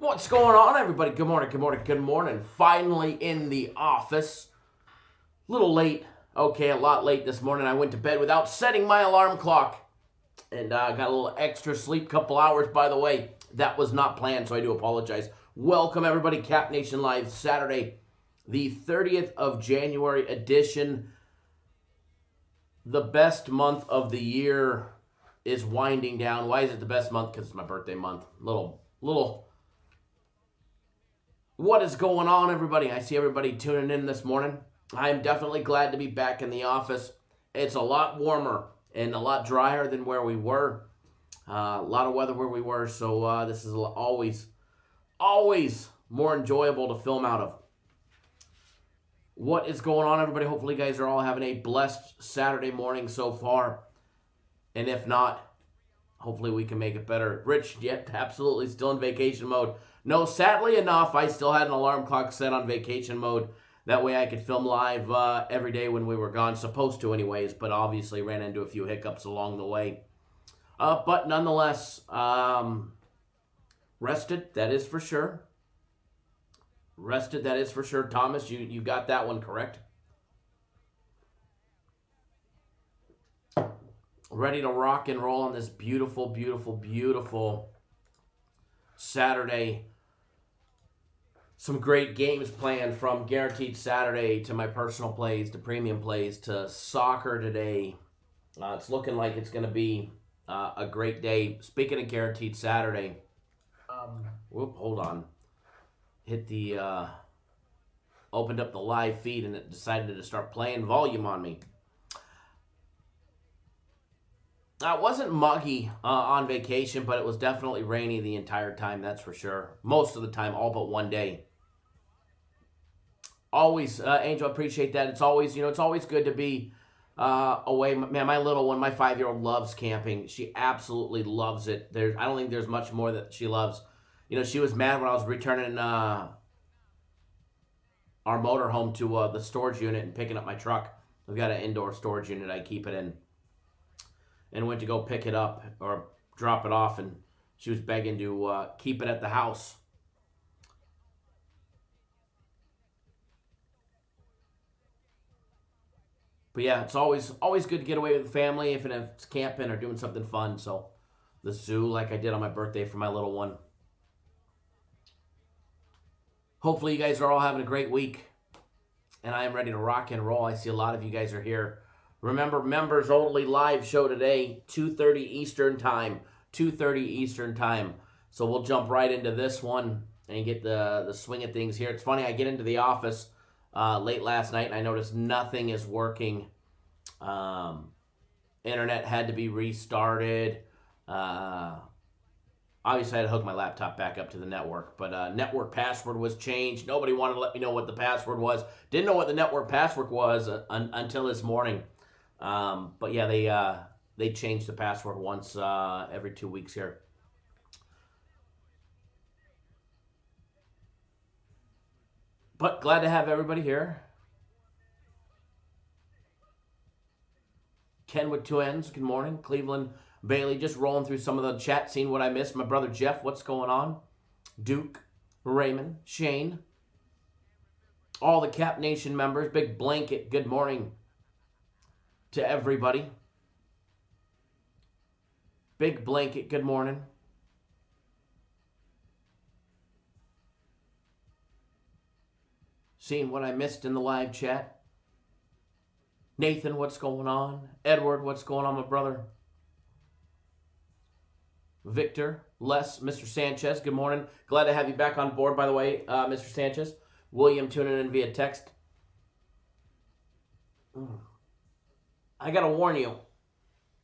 What's going on, everybody? Good morning, good morning, good morning. Finally in the office. A little late. Okay, a lot late this morning. I went to bed without setting my alarm clock. And got a little extra sleep, couple hours, by the way. That was not planned, so I do apologize. Welcome, everybody. Cap Nation Live, Saturday, the 30th of January edition. The best month of the year is winding down. Why is it the best month? Because it's my birthday month. Little What is going on, everybody? I see everybody tuning in this morning. I'm definitely glad to be back in the office. It's a lot warmer and a lot drier than where we were. A lot of weather where we were, so this is always more enjoyable to film out of. What is going on, everybody? Hopefully you guys are all having a blessed Saturday morning so far. And if not, hopefully we can make it better. Rich, yet absolutely still in vacation mode. No, sadly enough, I still had an alarm clock set on vacation mode. That way I could film live every day when we were gone. Supposed to anyways, but obviously ran into a few hiccups along the way. But nonetheless, rested, that is for sure. Rested, that is for sure. Thomas, you got that one correct. Ready to rock and roll on this beautiful, beautiful, beautiful Saturday. Some great games planned, from Guaranteed Saturday to my personal plays to premium plays to soccer today. It's looking like it's going to be a great day. Speaking of Guaranteed Saturday, hold on. Hit the, opened up the live feed and it decided to start playing volume on me. It wasn't muggy on vacation, but it was definitely rainy the entire time, that's for sure. Most of the time, all but one day. Always, Angel, appreciate that. It's always, it's always good to be away. Man, my little one, my 5-year-old loves camping. She absolutely loves it. I don't think there's much more that she loves. She was mad when I was returning our motorhome to the storage unit and picking up my truck. I've got an indoor storage unit I keep it in. And went to go pick it up or drop it off, and she was begging to keep it at the house. But yeah, it's always good to get away with the family, if it's camping or doing something fun. So the zoo, like I did on my birthday for my little one. Hopefully you guys are all having a great week, and I am ready to rock and roll. I see a lot of you guys are here. Remember, members only live show today, 2:30 Eastern time. 2:30 Eastern time. So we'll jump right into this one and get the swing of things here. It's funny, I get into the office late last night and I noticed nothing is working. Internet had to be restarted. Obviously, I had to hook my laptop back up to the network, but network password was changed. Nobody wanted to let me know what the password was. Didn't know what the network password was until this morning. But yeah, they changed the password once every 2 weeks here. But glad to have everybody here. Ken with 2 N's, good morning. Cleveland, Bailey, just rolling through some of the chat, seeing what I missed. My brother Jeff, what's going on? Duke, Raymond, Shane, all the Cap Nation members. Big Blanket, good morning to everybody. Big Blanket, good morning. Seeing what I missed in the live chat. Nathan, what's going on? Edward, what's going on, my brother? Victor, Les, Mr. Sanchez, good morning. Glad to have you back on board, by the way, Mr. Sanchez. William tuning in via text. I gotta warn you,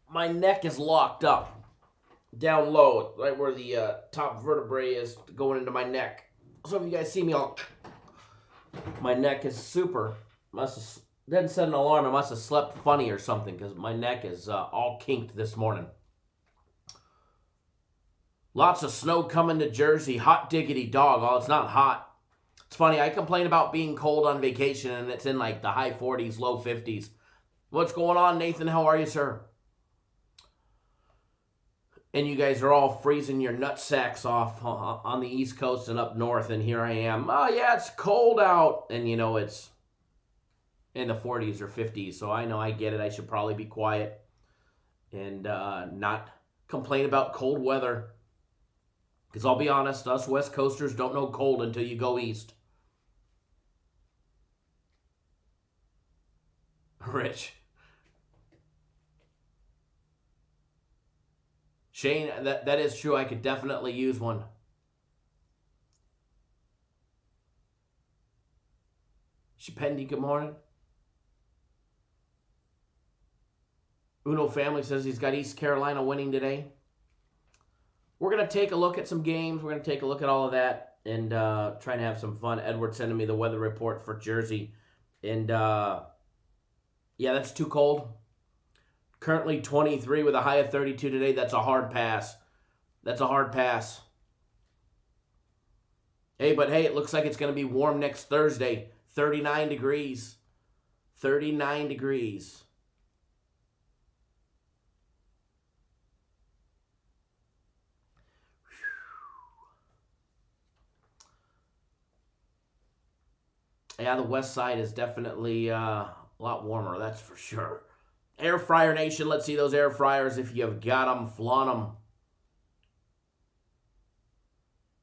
my neck is locked up down low, right where the top vertebrae is going into my neck. So if you guys see me all, my neck is super, didn't set an alarm, I must have slept funny or something, because my neck is all kinked this morning. Lots of snow coming to Jersey, hot diggity dog. Oh, it's not hot. It's funny, I complain about being cold on vacation, and it's in like the high 40s, low 50s. What's going on, Nathan? How are you, sir? and you guys are all freezing your nutsacks off on the East Coast and up north, and here I am. Oh, yeah, it's cold out. And, it's in the 40s or 50s, so I know I get it. I should probably be quiet and not complain about cold weather. Because I'll be honest, us West Coasters don't know cold until you go east. Rich. Shane, that is true. I could definitely use one. Shapendi, good morning. Uno Family says he's got East Carolina winning today. We're going to take a look at some games. We're going to take a look at all of that and try and have some fun. Edward sending me the weather report for Jersey. And, yeah, that's too cold. Currently 23 with a high of 32 today. That's a hard pass. That's a hard pass. Hey, it looks like it's going to be warm next Thursday. 39 degrees. 39 degrees. Yeah, the west side is definitely a lot warmer, that's for sure. Air Fryer Nation, let's see those air fryers. If you've got them, flaunt them.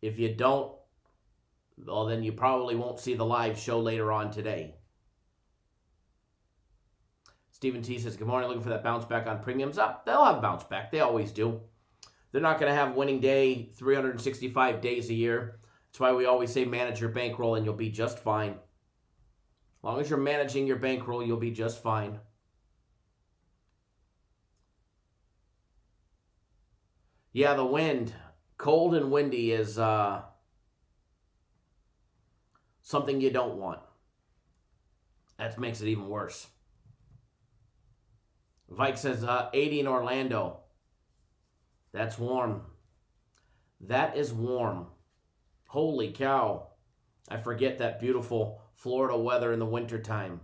If you don't, well, then you probably won't see the live show later on today. Stephen T says, good morning, looking for that bounce back on premiums. Up, they'll have a bounce back. They always do. They're not going to have winning day 365 days a year. That's why we always say manage your bankroll and you'll be just fine. As long as you're managing your bankroll, you'll be just fine. Yeah, the wind. Cold and windy is something you don't want. That makes it even worse. Vike says 80 in Orlando. That's warm. That is warm. Holy cow. I forget that beautiful Florida weather in the wintertime.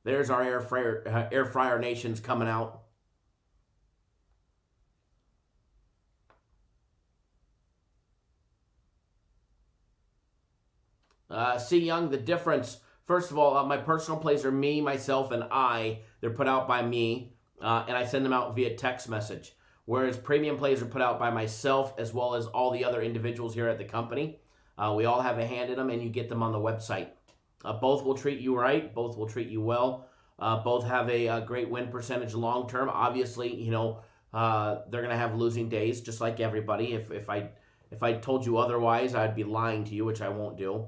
There's our air fryer nations coming out. C. Young, the difference. First of all, my personal plays are me, myself, and I. They're put out by me, and I send them out via text message. Whereas premium plays are put out by myself as well as all the other individuals here at the company. We all have a hand in them, and you get them on the website. Both will treat you right. Both will treat you well. Both have a great win percentage long term. Obviously, they're going to have losing days, just like everybody. If I told you otherwise, I'd be lying to you, which I won't do.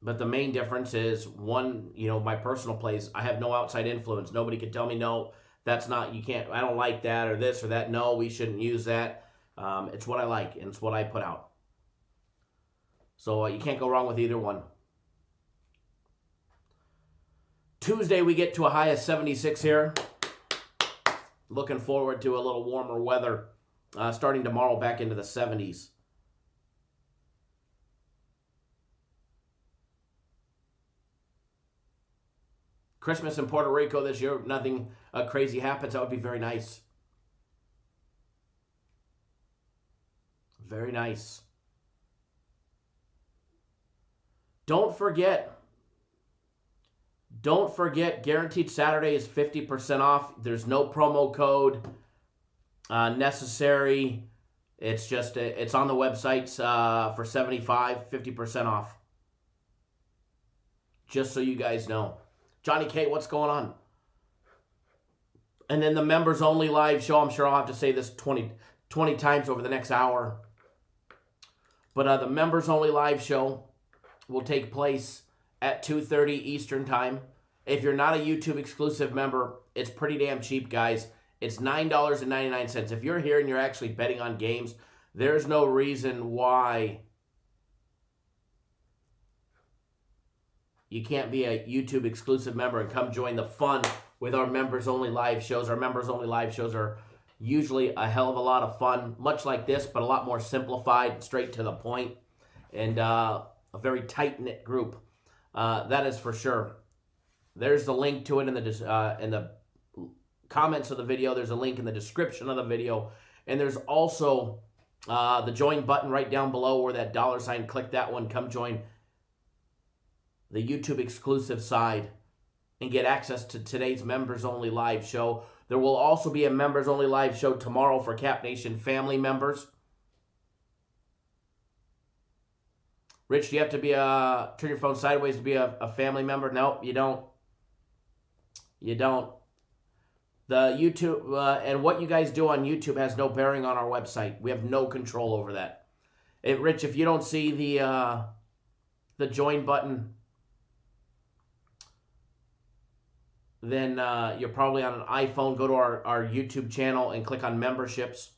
But the main difference is, one, my personal plays, I have no outside influence. Nobody can tell me, no, that's not, you can't, I don't like that or this or that. No, we shouldn't use that. It's what I like, and it's what I put out. So you can't go wrong with either one. Tuesday, we get to a high of 76 here. Looking forward to a little warmer weather. Starting tomorrow, back into the 70s. Christmas in Puerto Rico this year, nothing crazy happens. That would be very nice. Very nice. Don't forget, Guaranteed Saturday is 50% off. There's no promo code necessary. It's just, it's on the websites for 50% off. Just so you guys know. Johnny K, what's going on? And then the members only live show, I'm sure I'll have to say this 20 times over the next hour. But the members only live show will take place at 2:30 Eastern time. If you're not a YouTube exclusive member, it's pretty damn cheap, guys. It's $9.99. If you're here and you're actually betting on games, there's no reason why you can't be a YouTube exclusive member and come join the fun with our members only live shows. Our members only live shows are usually a hell of a lot of fun, much like this, but a lot more simplified, straight to the point, and a very tight-knit group. That is for sure. There's the link to it in the comments of the video. There's a link in the description of the video. And there's also the join button right down below where that $sign. Click that one. Come join the YouTube exclusive side and get access to today's members only live show. There will also be a members only live show tomorrow for Cap Nation family members. Rich, do you have to be turn your phone sideways to be a family member? Nope, you don't. You don't. The YouTube and what you guys do on YouTube has no bearing on our website. We have no control over that. Rich, if you don't see the join button, then you're probably on an iPhone. Go to our YouTube channel and click on memberships,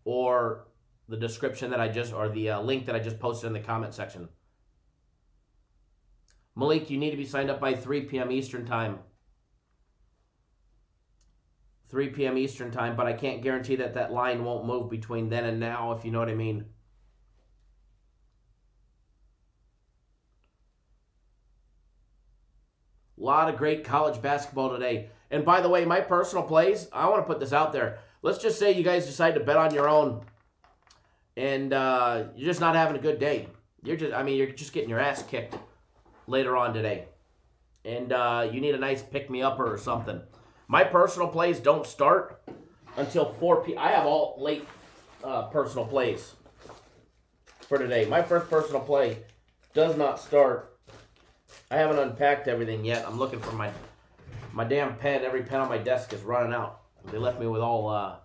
or the description that or the link that I just posted in the comment section. Malik, you need to be signed up by 3 p.m. Eastern time. 3 p.m. Eastern time, but I can't guarantee that line won't move between then and now, if you know what I mean. A lot of great college basketball today. And by the way, my personal plays, I want to put this out there. Let's just say you guys decide to bet on your own and you're just not having a good day. You're just getting your ass kicked later on today. And you need a nice pick-me-upper or something. My personal plays don't start until 4 p.m. I have all late personal plays for today. My first personal play does not start. I haven't unpacked everything yet. I'm looking for my damn pen. Every pen on my desk is running out. They left me with all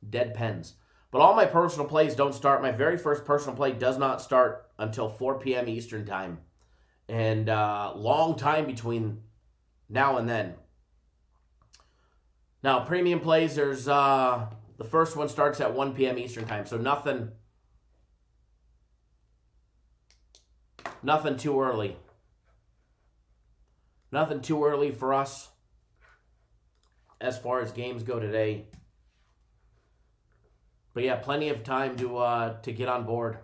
dead pens. But all my personal plays don't start. My very first personal play does not start until 4 p.m. Eastern time. And long time between now and then. Now, premium plays, there's the first one starts at 1 p.m. Eastern time. So nothing too early. Nothing too early for us as far as games go today. But yeah, plenty of time to get on board.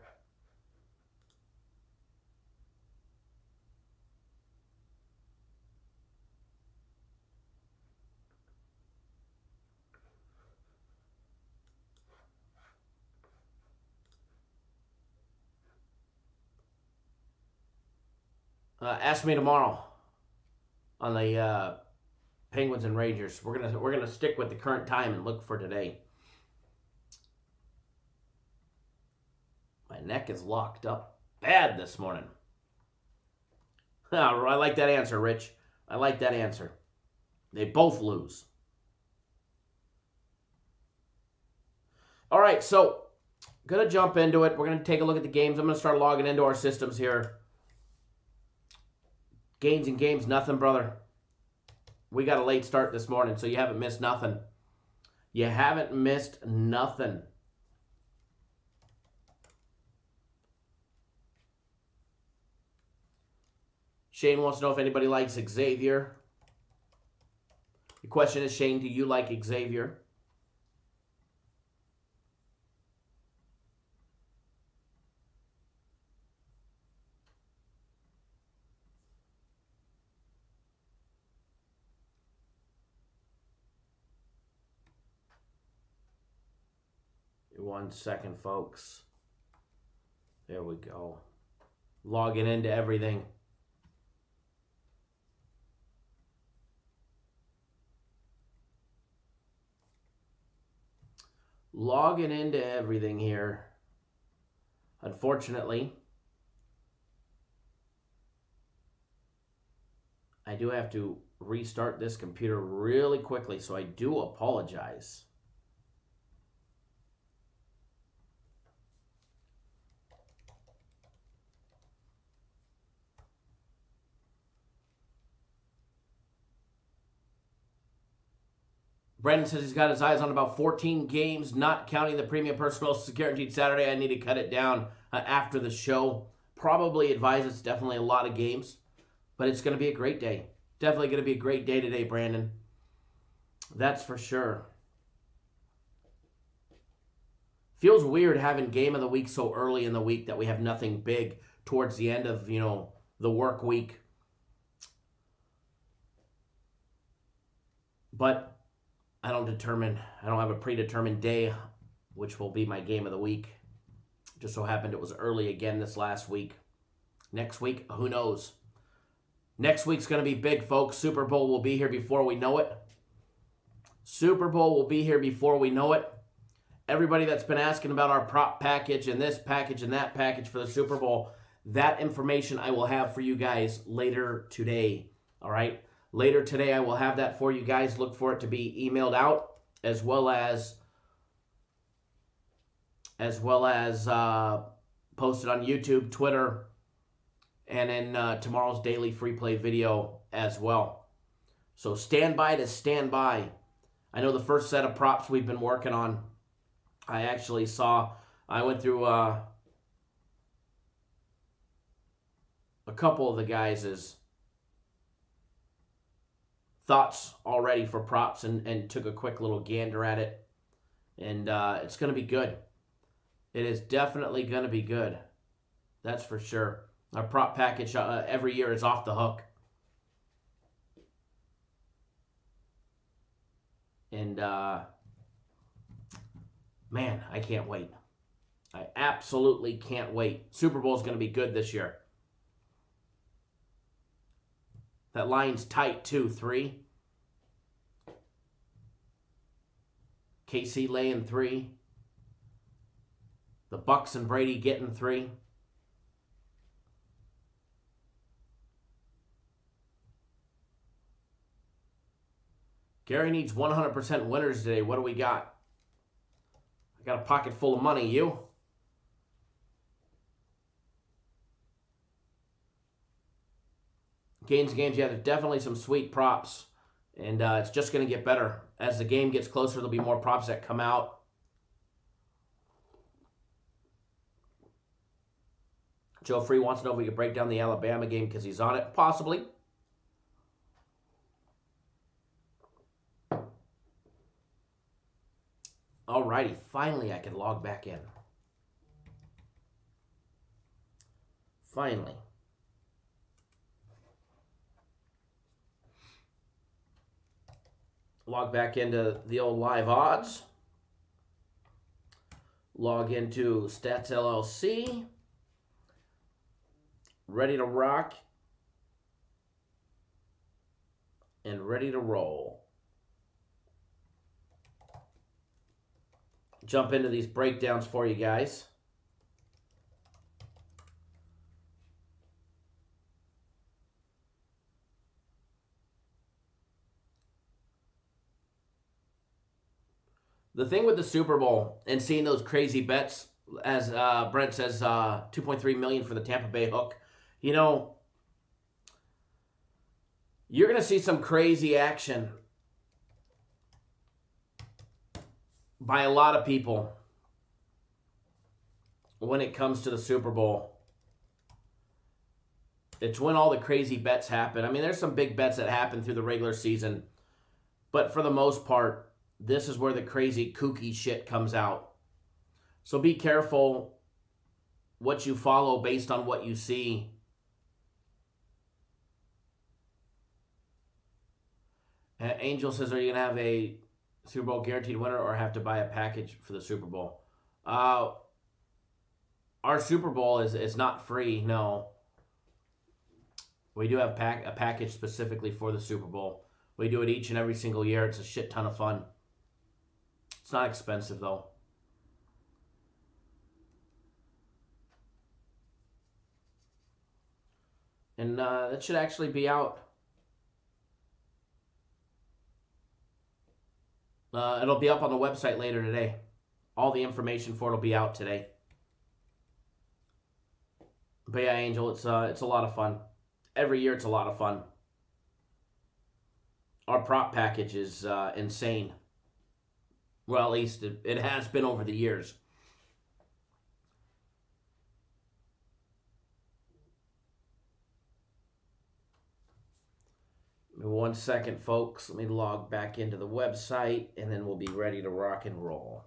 Ask me tomorrow on the Penguins and Rangers. We're gonna stick with the current time and look for today. My neck is locked up bad this morning. I like that answer, Rich. I like that answer. They both lose. All right, so gonna jump into it. We're gonna take a look at the games. I'm gonna start logging into our systems here. Gains and games, nothing, brother. We got a late start this morning, so you haven't missed nothing. You haven't missed nothing. Shane wants to know if anybody likes Xavier. The question is, Shane, do you like Xavier? One second, folks. There we go. Logging into everything. Logging into everything here. Unfortunately, I do have to restart this computer really quickly, so I do apologize. Brandon says he's got his eyes on about 14 games, not counting the premium personal guaranteed Saturday. I need to cut it down after the show. Probably advise it's definitely a lot of games, but it's going to be a great day. Definitely going to be a great day today, Brandon. That's for sure. Feels weird having game of the week so early in the week that we have nothing big towards the end of, the work week. But I don't have a predetermined day, which will be my game of the week. Just so happened it was early again this last week. Next week, who knows? Next week's going to be big, folks. Super Bowl will be here before we know it. Super Bowl will be here before we know it. Everybody that's been asking about our prop package and this package and that package for the Super Bowl, that information I will have for you guys later today. All right? Later today, I will have that for you guys. Look for it to be emailed out as well as posted on YouTube, Twitter, and in tomorrow's daily free play video as well. So stand by to stand by. I know the first set of props we've been working on, I went through a couple of the guys' thoughts already for props and took a quick little gander at it. And it's going to be good. It is definitely going to be good. That's for sure. Our prop package every year is off the hook. And, man, I can't wait. I absolutely can't wait. Super Bowl is going to be good this year. That line's tight, too. 3. KC laying 3. The Bucks and Brady getting 3. Gary needs 100% winners today. What do we got? I got a pocket full of money. You? Games. Yeah, there's definitely some sweet props. And it's just going to get better. As the game gets closer, there'll be more props that come out. Joe Free wants to know if we could break down the Alabama game because he's on it. Possibly. Alrighty, finally I can log back in. Finally. Log back into the old live odds. Log into Stats LLC. Ready to rock. And ready to roll. Jump into these breakdowns for you guys. The thing with the Super Bowl and seeing those crazy bets, as Brent says, $2.3 million for the Tampa Bay hook, you know, you're going to see some crazy action by a lot of people when it comes to the Super Bowl. It's when all the crazy bets happen. I mean, there's some big bets that happen through the regular season, but for the most part, this is where the crazy kooky shit comes out. So be careful what you follow based on what you see. Angel says, are you going to have a Super Bowl guaranteed winner or have to buy a package for the Super Bowl? Our Super Bowl is not free, no. We do have a package specifically for the Super Bowl. We do it each and every single year. It's a shit ton of fun. It's not expensive, though. And that should actually be out. It'll be up on the website later today. All the information for it will be out today. But yeah, Angel, it's a lot of fun. Every year it's a lot of fun. Our prop package is insane. Well, at least it has been over the years. Give me 1 second, folks. Let me log back into the website, and then we'll be ready to rock and roll.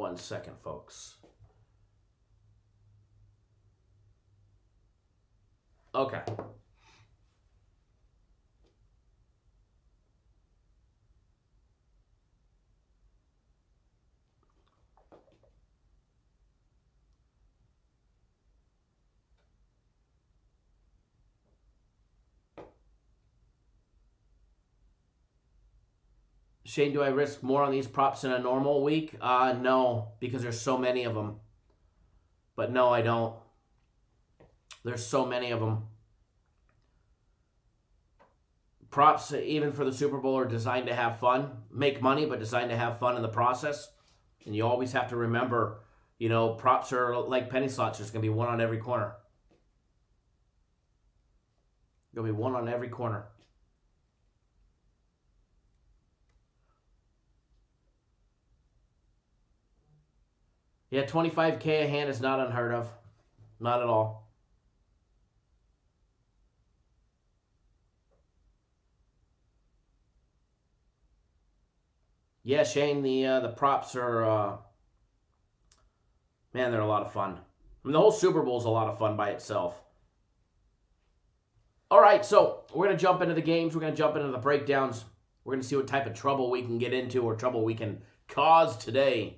1 second, folks. Okay. Shane, do I risk more on these props in a normal week? No, because there's so many of them. But no, I don't. There's so many of them. Props, even for the Super Bowl, are designed to have fun, make money, but designed to have fun in the process. And you always have to remember, props are like penny slots. There's going to be one on every corner. There'll be one on every corner. Yeah, 25K a hand is not unheard of. Not at all. Yeah, Shane, the props are, man, they're a lot of fun. I mean, the whole Super Bowl is a lot of fun by itself. All right, so we're going to jump into the games. We're going to jump into the breakdowns. We're going to see what type of trouble we can get into or trouble we can cause today.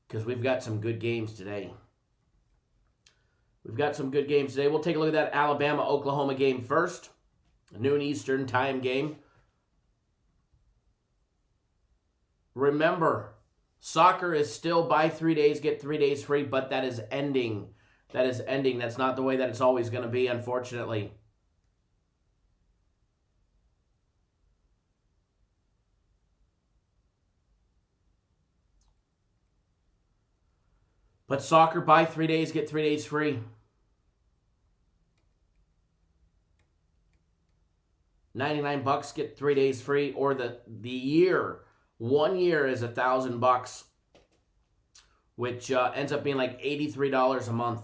Because we've got some good games today. We've got some good games today. We'll take a look at that Alabama-Oklahoma game first. A noon Eastern time game. Remember, soccer is still buy 3 days, get 3 days free, but that is ending. That is ending. That's not the way that it's always going to be, unfortunately. But soccer, buy 3 days, get 3 days free. $99, get 3 days free, or the year. 1 year is $1,000, which ends up being like $83 a month.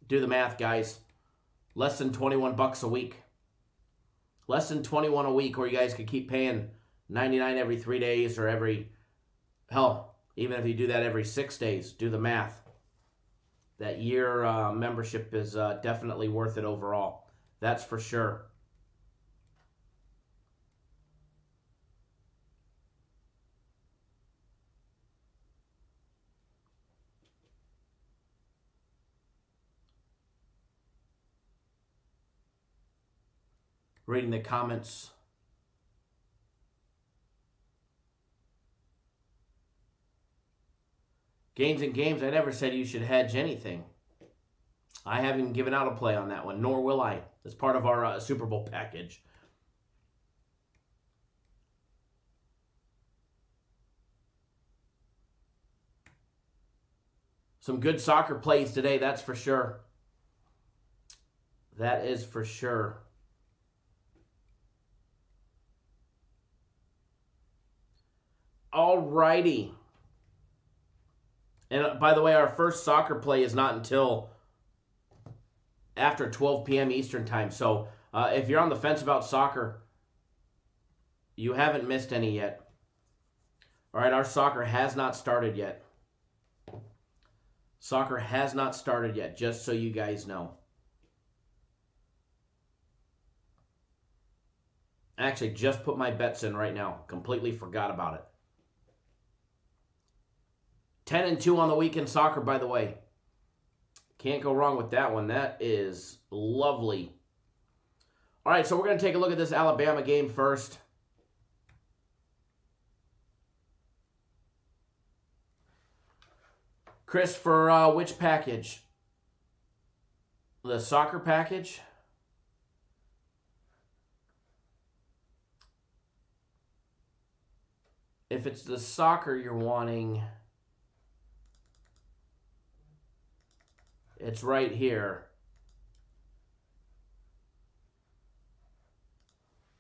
Do the math, guys. Less than $21 a week. Less than $21 a week, or you guys could keep paying $99 every 3 days, or hell, even if you do that every 6 days, do the math. That year membership is definitely worth it overall. That's for sure. Reading the comments. Games and games. I never said you should hedge anything. I haven't given out a play on that one, nor will I. It's part of our Super Bowl package. Some good soccer plays today, that's for sure. That is for sure. All righty. And by the way, our first soccer play is not until after 12 p.m. Eastern time. So if you're on the fence about soccer, you haven't missed any yet. All right, our soccer has not started yet. Soccer has not started yet, just so you guys know. I actually just put my bets in right now. Completely forgot about it. 10-2 on the week in soccer, by the way. Can't go wrong with that one. That is lovely. All right, so we're going to take a look at this Alabama game first. Chris, for which package? The soccer package? If it's the soccer you're wanting, it's right here.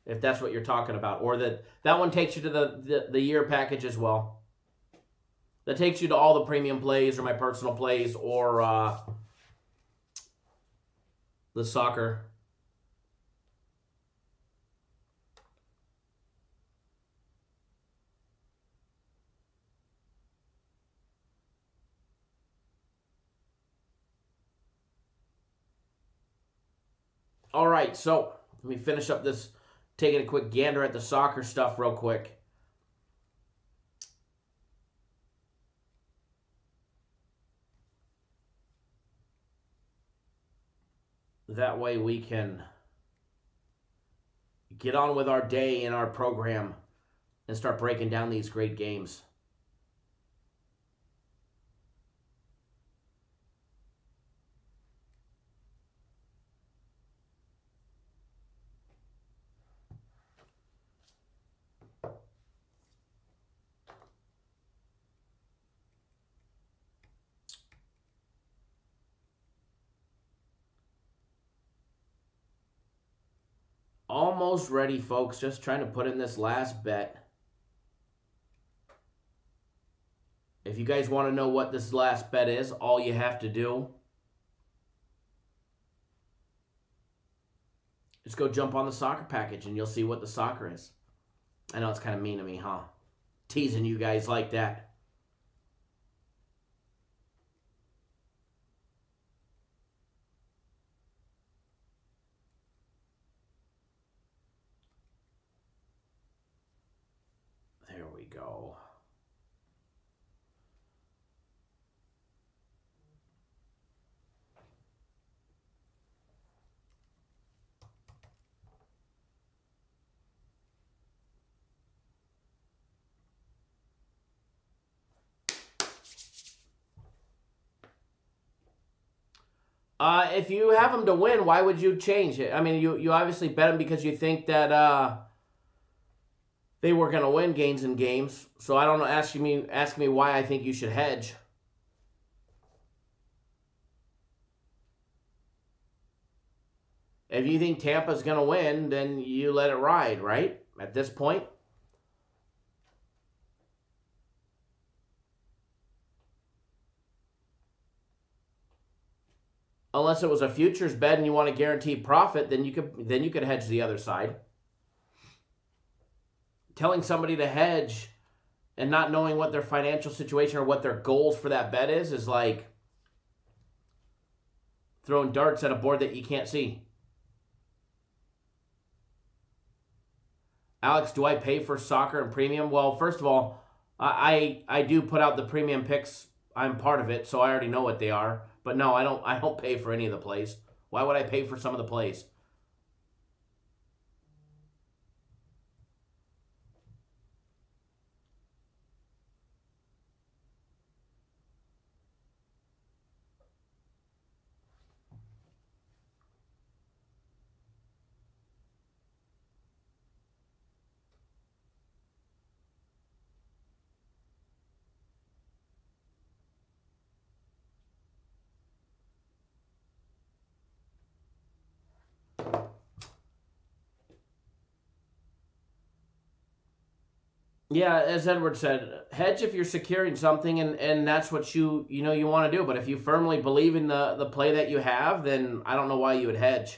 If that's what you're talking about. Or that one takes you to the year package as well. That takes you to all the premium plays or my personal plays or the soccer. All right, so let me finish up this, taking a quick gander at the soccer stuff real quick. That way we can get on with our day and our program and start breaking down these great games. Almost ready, folks. Just trying to put in this last bet. If you guys want to know what this last bet is, all you have to do is go jump on the soccer package and you'll see what the soccer is. I know it's kind of mean of me, huh? Teasing you guys like that. There we go. If you have them to win, why would you change it? I mean, you obviously bet them because you think that they were going to win games and games. So I don't know. Ask me why I think you should hedge. If you think Tampa's going to win, then you let it ride, right? At this point. Unless it was a futures bet and you want to guarantee profit, then you could hedge the other side. Telling somebody to hedge and not knowing what their financial situation or what their goals for that bet is like throwing darts at a board that you can't see. Alex, do I pay for soccer and premium? Well, first of all, I do put out the premium picks. I'm part of it, so I already know what they are. But no, I don't pay for any of the plays. Why would I pay for some of the plays? Yeah, as Edward said, hedge if you're securing something and that's what you want to do. But if you firmly believe in the play that you have, then I don't know why you would hedge.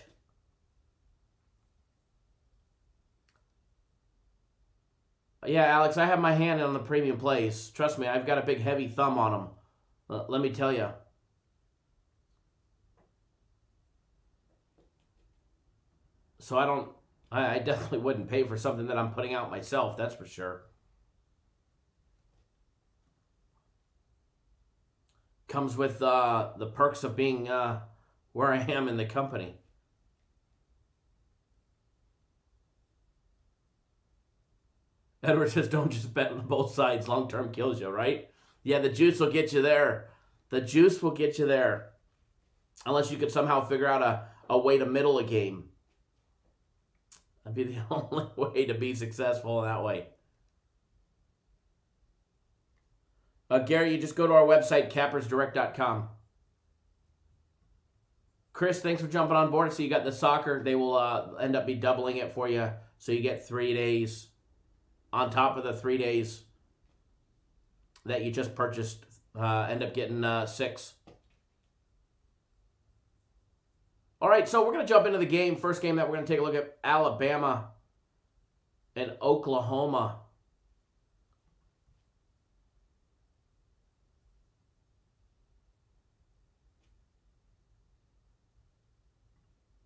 Yeah, Alex, I have my hand on the premium plays. Trust me, I've got a big heavy thumb on them. Let me tell you. So I definitely wouldn't pay for something that I'm putting out myself, that's for sure. Comes with the perks of being where I am in the company. Edward says, don't just bet on both sides. Long-term kills you, right? Yeah, the juice will get you there. The juice will get you there. Unless you could somehow figure out a way to middle a game. That'd be the only way to be successful in that way. Gary, you just go to our website, cappersdirect.com. Chris, thanks for jumping on board. So you got the soccer. They will end up be doubling it for you. So you get 3 days on top of the 3 days that you just purchased. End up getting 6. All right, so we're going to jump into the game. First game that we're going to take a look at, Alabama and Oklahoma.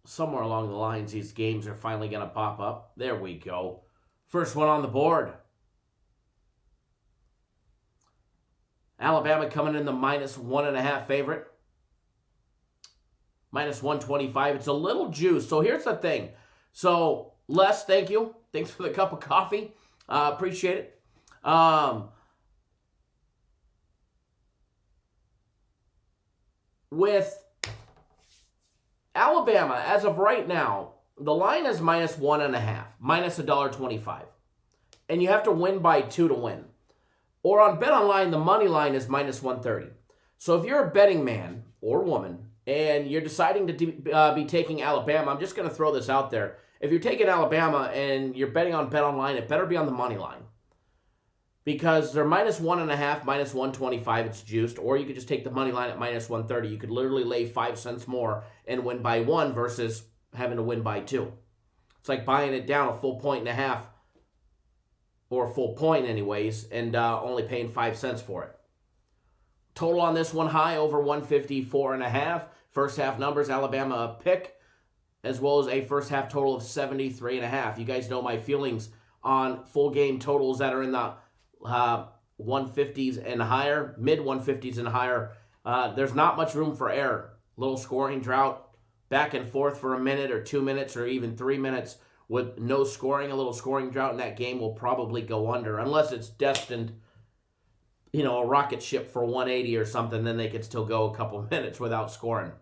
somewhere along the lines, these games are finally going to pop up. There we go. First one on the board. Alabama coming in the -1.5 favorite. -125. It's a little juice. So here's the thing. So, Les, thank you. Thanks for the cup of coffee. Appreciate it. With Alabama, as of right now, the line is -1.5, -$1.25. And you have to win by 2 to win. Or on BetOnline, the money line is -130. So if you're a betting man or woman and you're deciding to be taking Alabama, I'm just going to throw this out there. If you're taking Alabama and you're betting on BetOnline, it better be on the money line. Because they're -1.5, -125, it's juiced. Or you could just take the money line at -130. You could literally lay 5 cents more and win by 1 versus having to win by 2. It's like buying it down a full 1.5 or a full point anyways, and only paying 5 cents for it. Total on this one high, over 154.5. First half numbers, Alabama a pick, as well as a first half total of 73.5. You guys know my feelings on full game totals that are in the 150s and higher, mid 150s and higher. There's not much room for error. Little scoring drought, back and forth for a minute or 2 minutes or even 3 minutes with no scoring. A little scoring drought in that game will probably go under, unless it's destined, a rocket ship for 180 or something. Then they could still go a couple minutes without scoring.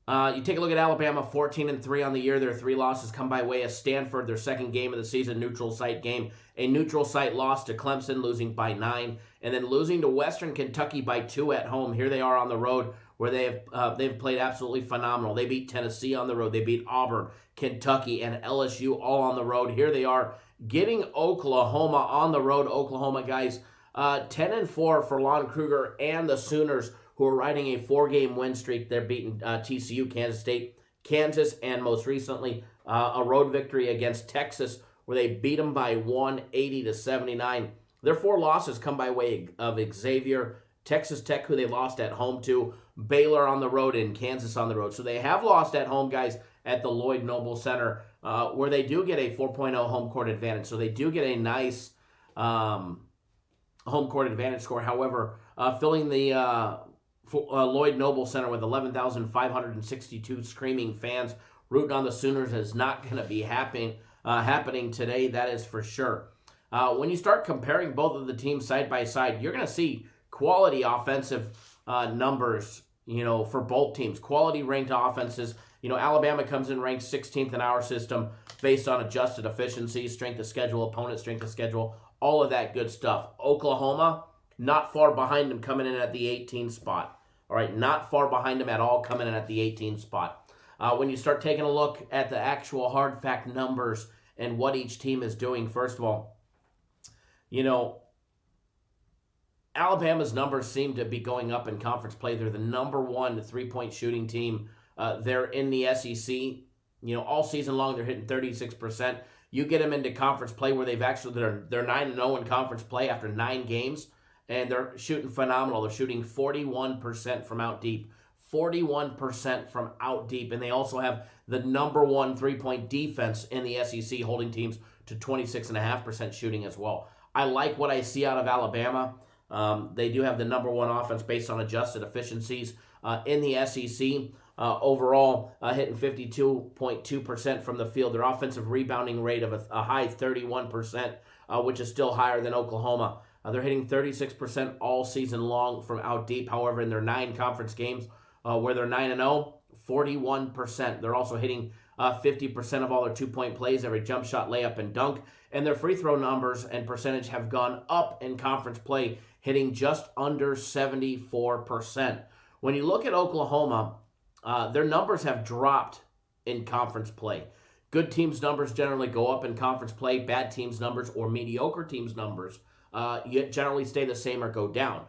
You take a look at Alabama, 14-3 on the year. Their 3 losses come by way of Stanford, their second game of the season, neutral site game. A neutral site loss to Clemson, losing by 9, and then losing to Western Kentucky by 2 at home. Here they are on the road, where they've played absolutely phenomenal. They beat Tennessee on the road. They beat Auburn, Kentucky, and LSU all on the road. Here they are getting Oklahoma on the road. Oklahoma, guys, 10-4 for Lon Kruger and the Sooners, who are riding a 4-game win streak. They're beating TCU, Kansas State, Kansas, and most recently a road victory against Texas, where they beat them by 180-79. Their 4 losses come by way of Xavier, Texas Tech, who they lost at home to, Baylor on the road, and Kansas on the road. So they have lost at home, guys, at the Lloyd Noble Center, where they do get a 4.0 home court advantage. So they do get a nice home court advantage score. However, filling the Lloyd Noble Center with 11,562 screaming fans rooting on the Sooners is not going to be happening today, that is for sure. When you start comparing both of the teams side by side, you're going to see quality offensive numbers, for both teams. Quality ranked offenses. Alabama comes in ranked 16th in our system based on adjusted efficiency, strength of schedule, opponent strength of schedule, all of that good stuff. Oklahoma, not far behind them, coming in at the 18th spot. All right, not far behind them at all, coming in at the 18th spot. When you start taking a look at the actual hard fact numbers and what each team is doing, first of all, Alabama's numbers seem to be going up in conference play. They're the number 1 3-point shooting team. They're in the SEC. All season long they're hitting 36%. You get them into conference play where they're 9-0 in conference play after 9 games, and they're shooting phenomenal. They're shooting 41% from out deep. 41% from out deep, and they also have the number 1 3-point defense in the SEC, holding teams to 26.5% shooting as well. I like what I see out of Alabama. They do have the number 1 offense based on adjusted efficiencies in the SEC. Overall, hitting 52.2% from the field. Their offensive rebounding rate of a high 31%, which is still higher than Oklahoma. They're hitting 36% all season long from out deep. However, in their 9 conference games where they're 9-0, 41%. They're also hitting 50% of all their 2-point plays, every jump shot, layup, and dunk. And their free throw numbers and percentage have gone up in conference play, hitting just under 74%. When you look at Oklahoma, their numbers have dropped in conference play. Good teams' numbers generally go up in conference play. Bad teams' numbers or mediocre teams' numbers generally stay the same or go down.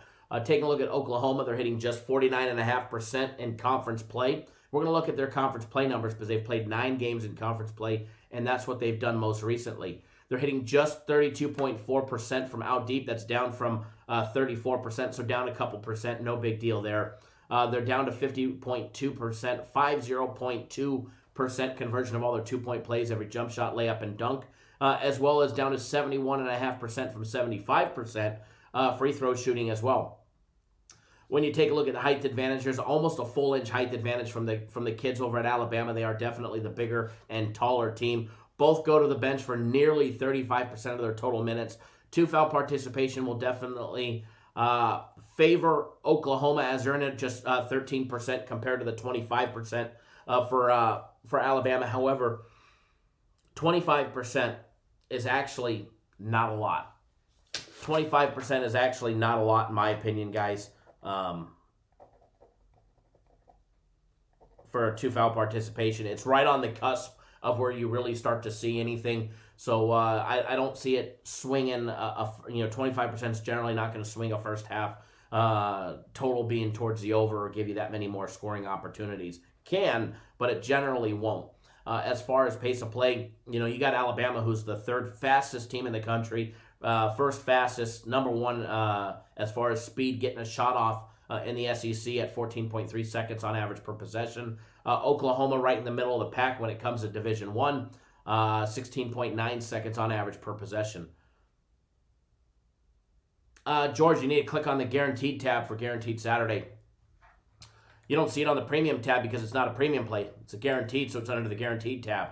Taking a look at Oklahoma, they're hitting just 49.5% in conference play. We're going to look at their conference play numbers because they've played 9 games in conference play, and that's what they've done most recently. They're hitting just 32.4% from out deep. That's down from 34%, so down a couple percent. No big deal there. They're down to 50.2%, 50.2% conversion of all their 2-point plays, every jump shot, layup, and dunk, as well as down to 71.5% from 75% free throw shooting as well. When you take a look at the height advantage, there's almost a full inch height advantage from the kids over at Alabama. They are definitely the bigger and taller team. Both go to the bench for nearly 35% of their total minutes. 2-foul participation will definitely favor Oklahoma, as they're in it just 13% compared to the 25% for Alabama. However, 25% is actually not a lot. 25% is actually not a lot in my opinion, guys. For a 2-foul participation, it's right on the cusp of where you really start to see anything. So I don't see it swinging. 25% is generally not going to swing a first half total being towards the over or give you that many more scoring opportunities. Can, but it generally won't. As far as pace of play, you got Alabama, who's the 3rd fastest team in the country. First fastest, number 1 as far as speed, getting a shot off in the SEC at 14.3 seconds on average per possession. Oklahoma right in the middle of the pack when it comes to Division I, 16.9 seconds on average per possession. George, you need to click on the Guaranteed tab for Guaranteed Saturday. You don't see it on the Premium tab because it's not a premium play. It's a Guaranteed, so it's under the Guaranteed tab.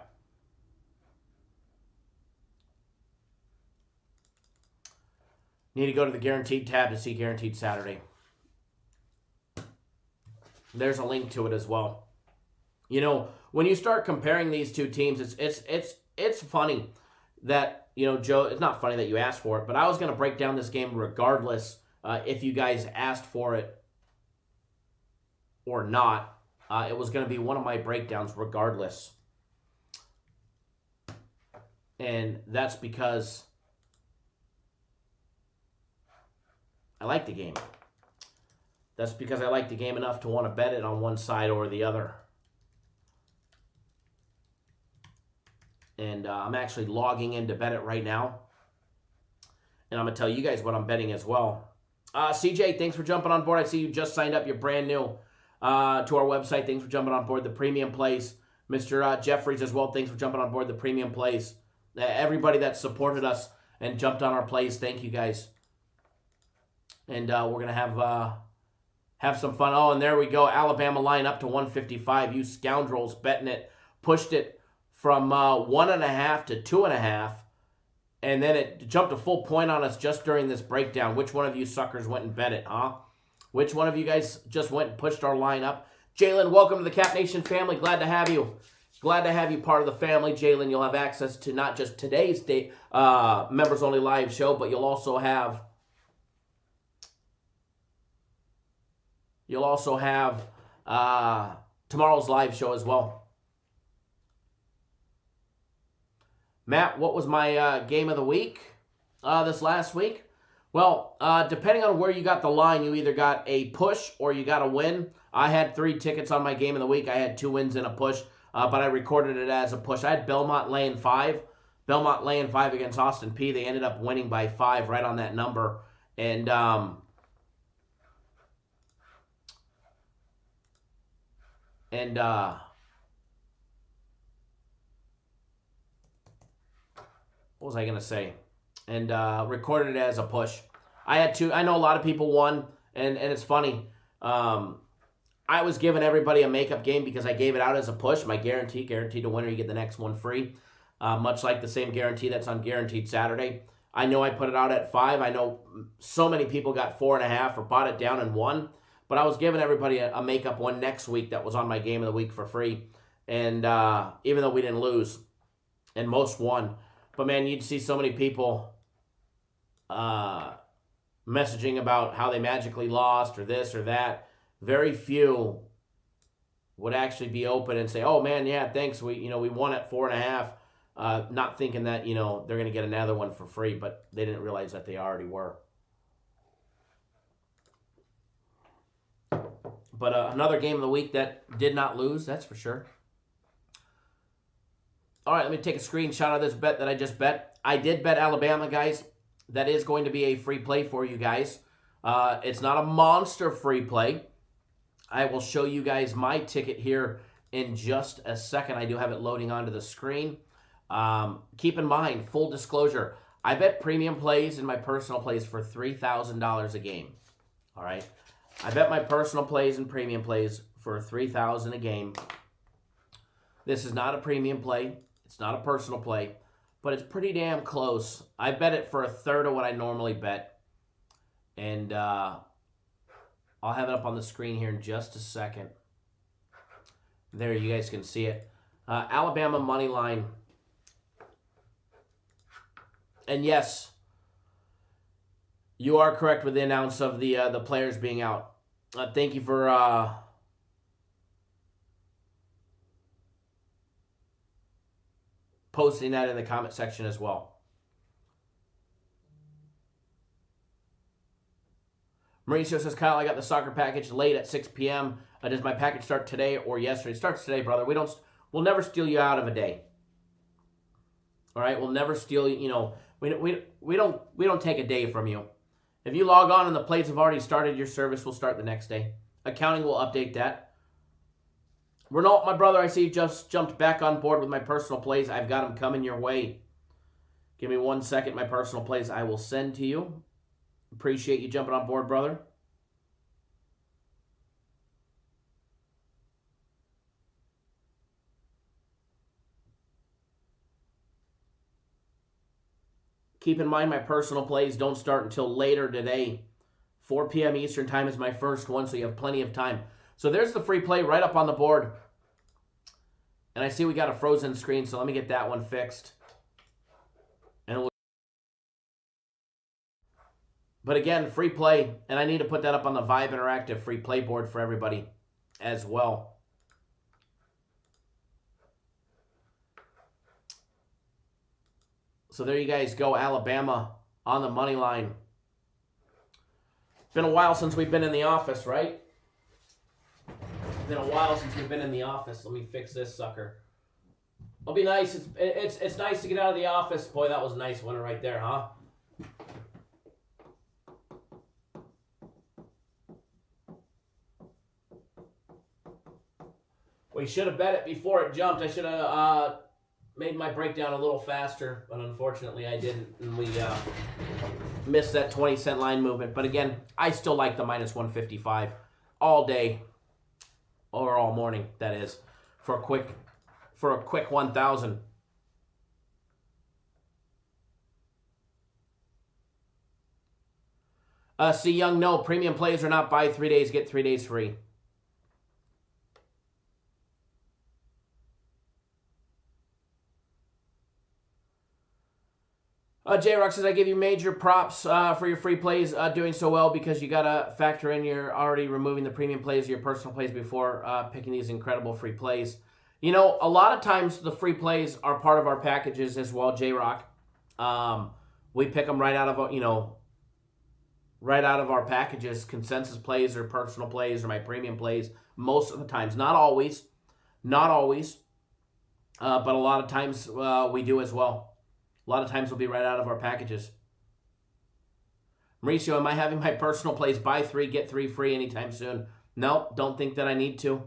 You need to go to the Guaranteed tab to see Guaranteed Saturday. There's a link to it as well. When you start comparing these two teams, it's funny that, Joe, it's not funny that you asked for it, but I was going to break down this game regardless if you guys asked for it or not. It was going to be one of my breakdowns regardless. And that's because I like the game. That's because I like the game enough to want to bet it on one side or the other. And I'm actually logging in to bet it right now. And I'm going to tell you guys what I'm betting as well. CJ, thanks for jumping on board. I see you just signed up. You're brand new to our website. Thanks for jumping on board the premium plays. Mr. Jeffries as well, thanks for jumping on board the premium plays. Everybody that supported us and jumped on our plays, thank you guys. And we're going to have some fun. Oh, and there we go. Alabama line up to 155. You scoundrels betting it. Pushed it from 1.5 to 2.5. And then it jumped a full point on us just during this breakdown. Which one of you suckers went and bet it, huh? Which one of you guys just went and pushed our line up? Jalen, welcome to the Cap Nation family. Glad to have you. Glad to have you part of the family. Jalen, you'll have access to not just today's members only live show, but you'll also have tomorrow's live show as well. Matt, what was my game of the week this last week? Well, depending on where you got the line, you either got a push or you got a win. I had 3 tickets on my game of the week. I had 2 wins and a push, but I recorded it as a push. I had Belmont laying 5. Belmont laying 5 against Austin Peay. They ended up winning by 5 right on that number. And what was I going to say? And recorded it as a push. I had 2. I know a lot of people won, and it's funny. I was giving everybody a makeup game because I gave it out as a push. My guaranteed to winner, you get the next one free. Much like the same guarantee that's on Guaranteed Saturday. I know I put it out at 5. I know so many people got 4.5 or bought it down and won. But I was giving everybody a makeup one next week that was on my game of the week for free. And even though we didn't lose, and most won. But man, you'd see so many people messaging about how they magically lost or this or that. Very few would actually be open and say, "Oh man, yeah, thanks. We won at 4.5," not thinking that they're going to get another one for free, but they didn't realize that they already were. But another game of the week that did not lose, that's for sure. All right, let me take a screenshot of this bet that I just bet. I did bet Alabama, guys. That is going to be a free play for you guys. It's not a monster free play. I will show you guys my ticket here in just a second. I do have it loading onto the screen. Keep in mind, full disclosure, I bet premium plays and my personal plays for $3,000 a game. All right. I bet my personal plays and premium plays for $3,000 a game. This is not a premium play. It's not a personal play, but it's pretty damn close. I bet it for a third of what I normally bet. And I'll have it up on the screen here in just a second. There, you guys can see it. Alabama money line. And yes, you are correct with the announce of the players being out. Thank you for posting that in the comment section as well. Mauricio says, Kyle, I got the soccer package late at 6 p.m. Does my package start today or yesterday? It starts today, brother. We'll never steal you out of a day. All right, we'll never steal you. You know, we don't take a day from you. If you log on and the plays have already started, your service will start the next day. Accounting will update that. Renault, my brother, I see you just jumped back on board with my personal plays. I've got them coming your way. Give me 1 second. My personal plays I will send to you. Appreciate you jumping on board, brother. Keep in mind, my personal plays don't start until later today. 4 p.m. Eastern time is my first one, so you have plenty of time. So there's the free play right up on the board. And I see we got a frozen screen, so let me get that one fixed. But again, free play, and I need to put that up on the Vibe Interactive free play board for everybody as well. So there you guys go, Alabama on the money line. Been a while since we've been in the office, right? Been a while since we've been in the office. Let me fix this sucker. It'll be nice. It's nice to get out of the office. Boy, that was a nice one right there, huh? We should have bet it before it jumped. I should have made my breakdown a little faster, but unfortunately I didn't, and we missed that 20-cent line movement. But again, I still like the minus 155 all day, or all morning, that is, for a quick 1,000. See, Young, no, premium plays are not buy 3 days, get 3 days free. J-Rock says, I give you major props for your free plays doing so well because you got to factor in you're already removing the premium plays, your personal plays before picking these incredible free plays. You know, a lot of times the free plays are part of our packages as well, J-Rock. We pick them right out of, right out of our packages, consensus plays or personal plays or my premium plays most of the times. Not always, but a lot of times we do as well. A lot of times will be right out of our packages. Mauricio, am I having my personal plays buy 3, get 3 free anytime soon? No, don't think that I need to.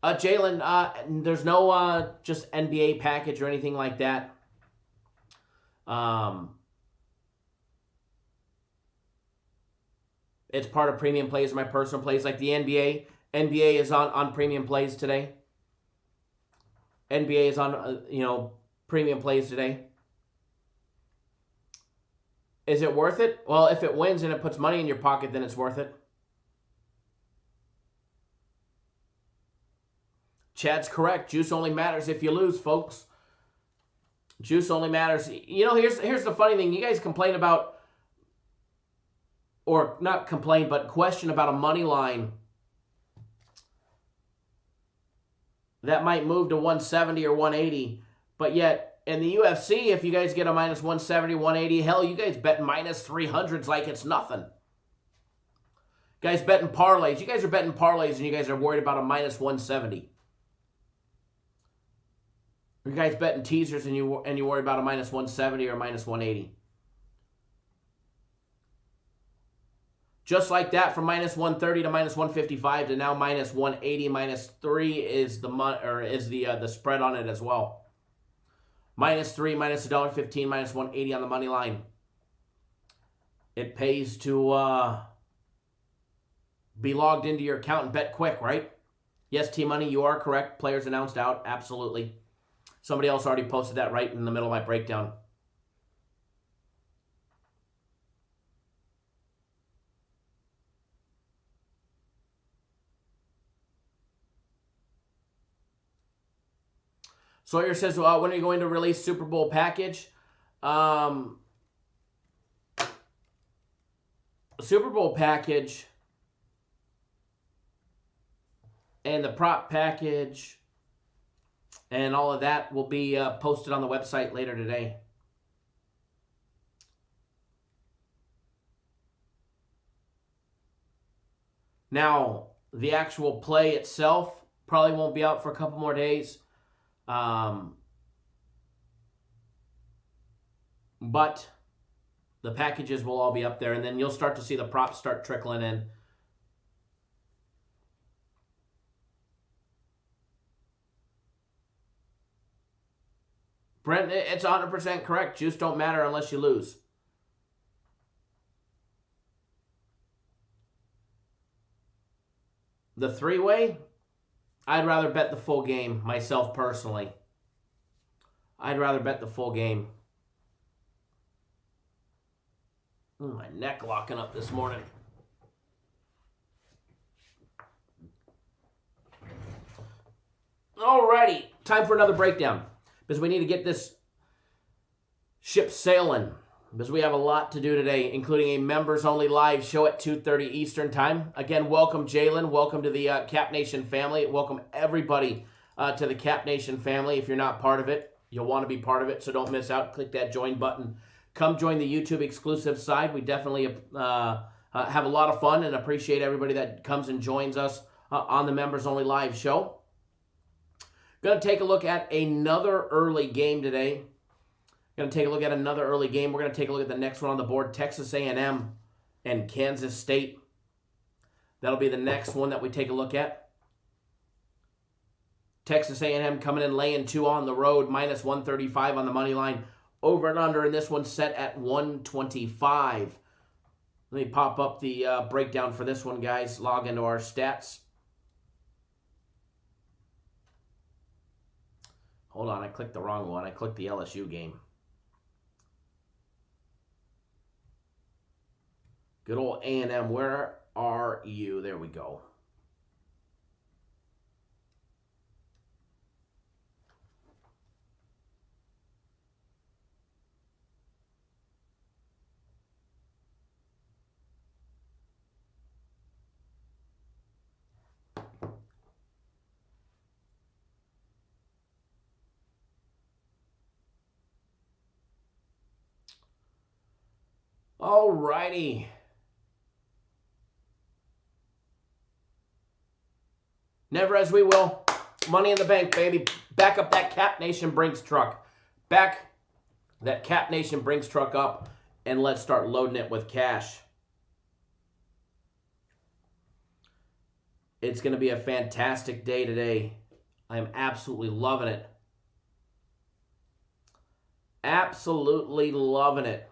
Jalen, there's no just NBA package or anything like that. It's part of premium plays, my personal plays, like the NBA. NBA is on premium plays today. NBA is on, premium plays today. Is it worth it? Well, if it wins and it puts money in your pocket, then it's worth it. Chad's correct. Juice only matters if you lose, folks. Juice only matters. Here's the funny thing. You guys complain about, or not complain, but question about a money line that might move to 170 or 180. But yet, in the UFC, if you guys get a minus 170, 180, hell, you guys bet minus 300s like it's nothing. Guys betting parlays. You guys are betting parlays and you guys are worried about a minus 170. You guys betting teasers and you worry about a minus 170 or minus 180. Just like that, from minus 130 to minus 155 to now minus 180, minus 3 is the spread on it as well. Minus 3, minus $1.15, minus 180 on the money line. It pays to be logged into your account and bet quick, right? Yes, T-Money, you are correct. Players announced out, absolutely. Somebody else already posted that right in the middle of my breakdown. Sawyer says, well, when are you going to release Super Bowl package? Super Bowl package and the prop package and all of that will be posted on the website later today. Now, the actual play itself probably won't be out for a couple more days. But the packages will all be up there, and then you'll start to see the props start trickling in. Brent, it's 100% correct. Juice don't matter unless you lose. The three-way, I'd rather bet the full game, myself personally. I'd rather bet the full game. Ooh, my neck locking up this morning. Alrighty, time for another breakdown. Because we need to get this ship sailing. Because we have a lot to do today, including a members-only live show at 2:30 Eastern Time. Again, welcome, Jalen. Welcome to the Cap Nation family. Welcome, everybody, to the Cap Nation family. If you're not part of it, you'll want to be part of it, so don't miss out. Click that join button. Come join the YouTube exclusive side. We definitely have a lot of fun and appreciate everybody that comes and joins us on the members-only live show. Going to take a look at another early game today. Going to take a look at another early game. We're going to take a look at the next one on the board, Texas A&M and Kansas State. That'll be the next one that we take a look at. Texas A&M coming in laying 2 on the road, minus 135 on the money line. Over and under in this one set at 125. Let me pop up the breakdown for this one, guys. Log into our stats. Hold on, I clicked the wrong one. I clicked the LSU game. Good old A&M, where are you? There we go. All righty. Never as we will. Money in the bank, baby. Back up that Cap Nation Brinks truck. Back that Cap Nation Brinks truck up, and let's start loading it with cash. It's going to be a fantastic day today. I am absolutely loving it. Absolutely loving it.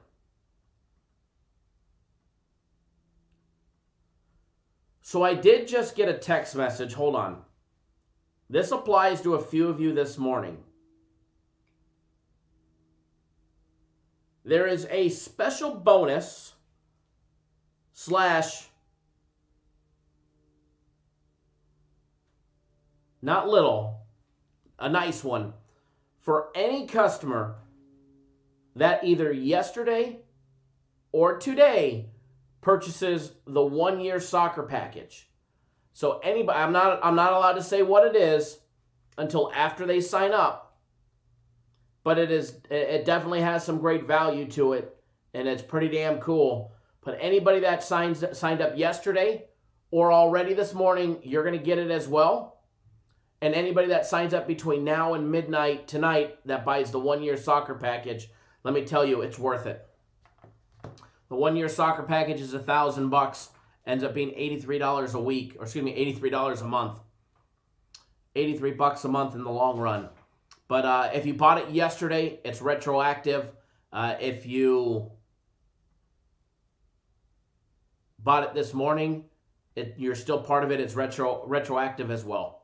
So I did just get a text message. Hold on. This applies to a few of you this morning. There is a special bonus / not little, a nice one, for any customer that either yesterday or today purchases the 1-year soccer package. So anybody, I'm not allowed to say what it is until after they sign up, but it definitely has some great value to it, and it's pretty damn cool. But anybody that signed up yesterday or already this morning, you're going to get it as well. And anybody that signs up between now and midnight tonight that buys the 1-year soccer package, let me tell you, it's worth it. The 1-year soccer package is $1,000, ends up being $83 a week, or excuse me, $83 a month. 83 bucks a month in the long run. But if you bought it yesterday, it's retroactive. If you bought it this morning, you're still part of it. It's retroactive as well.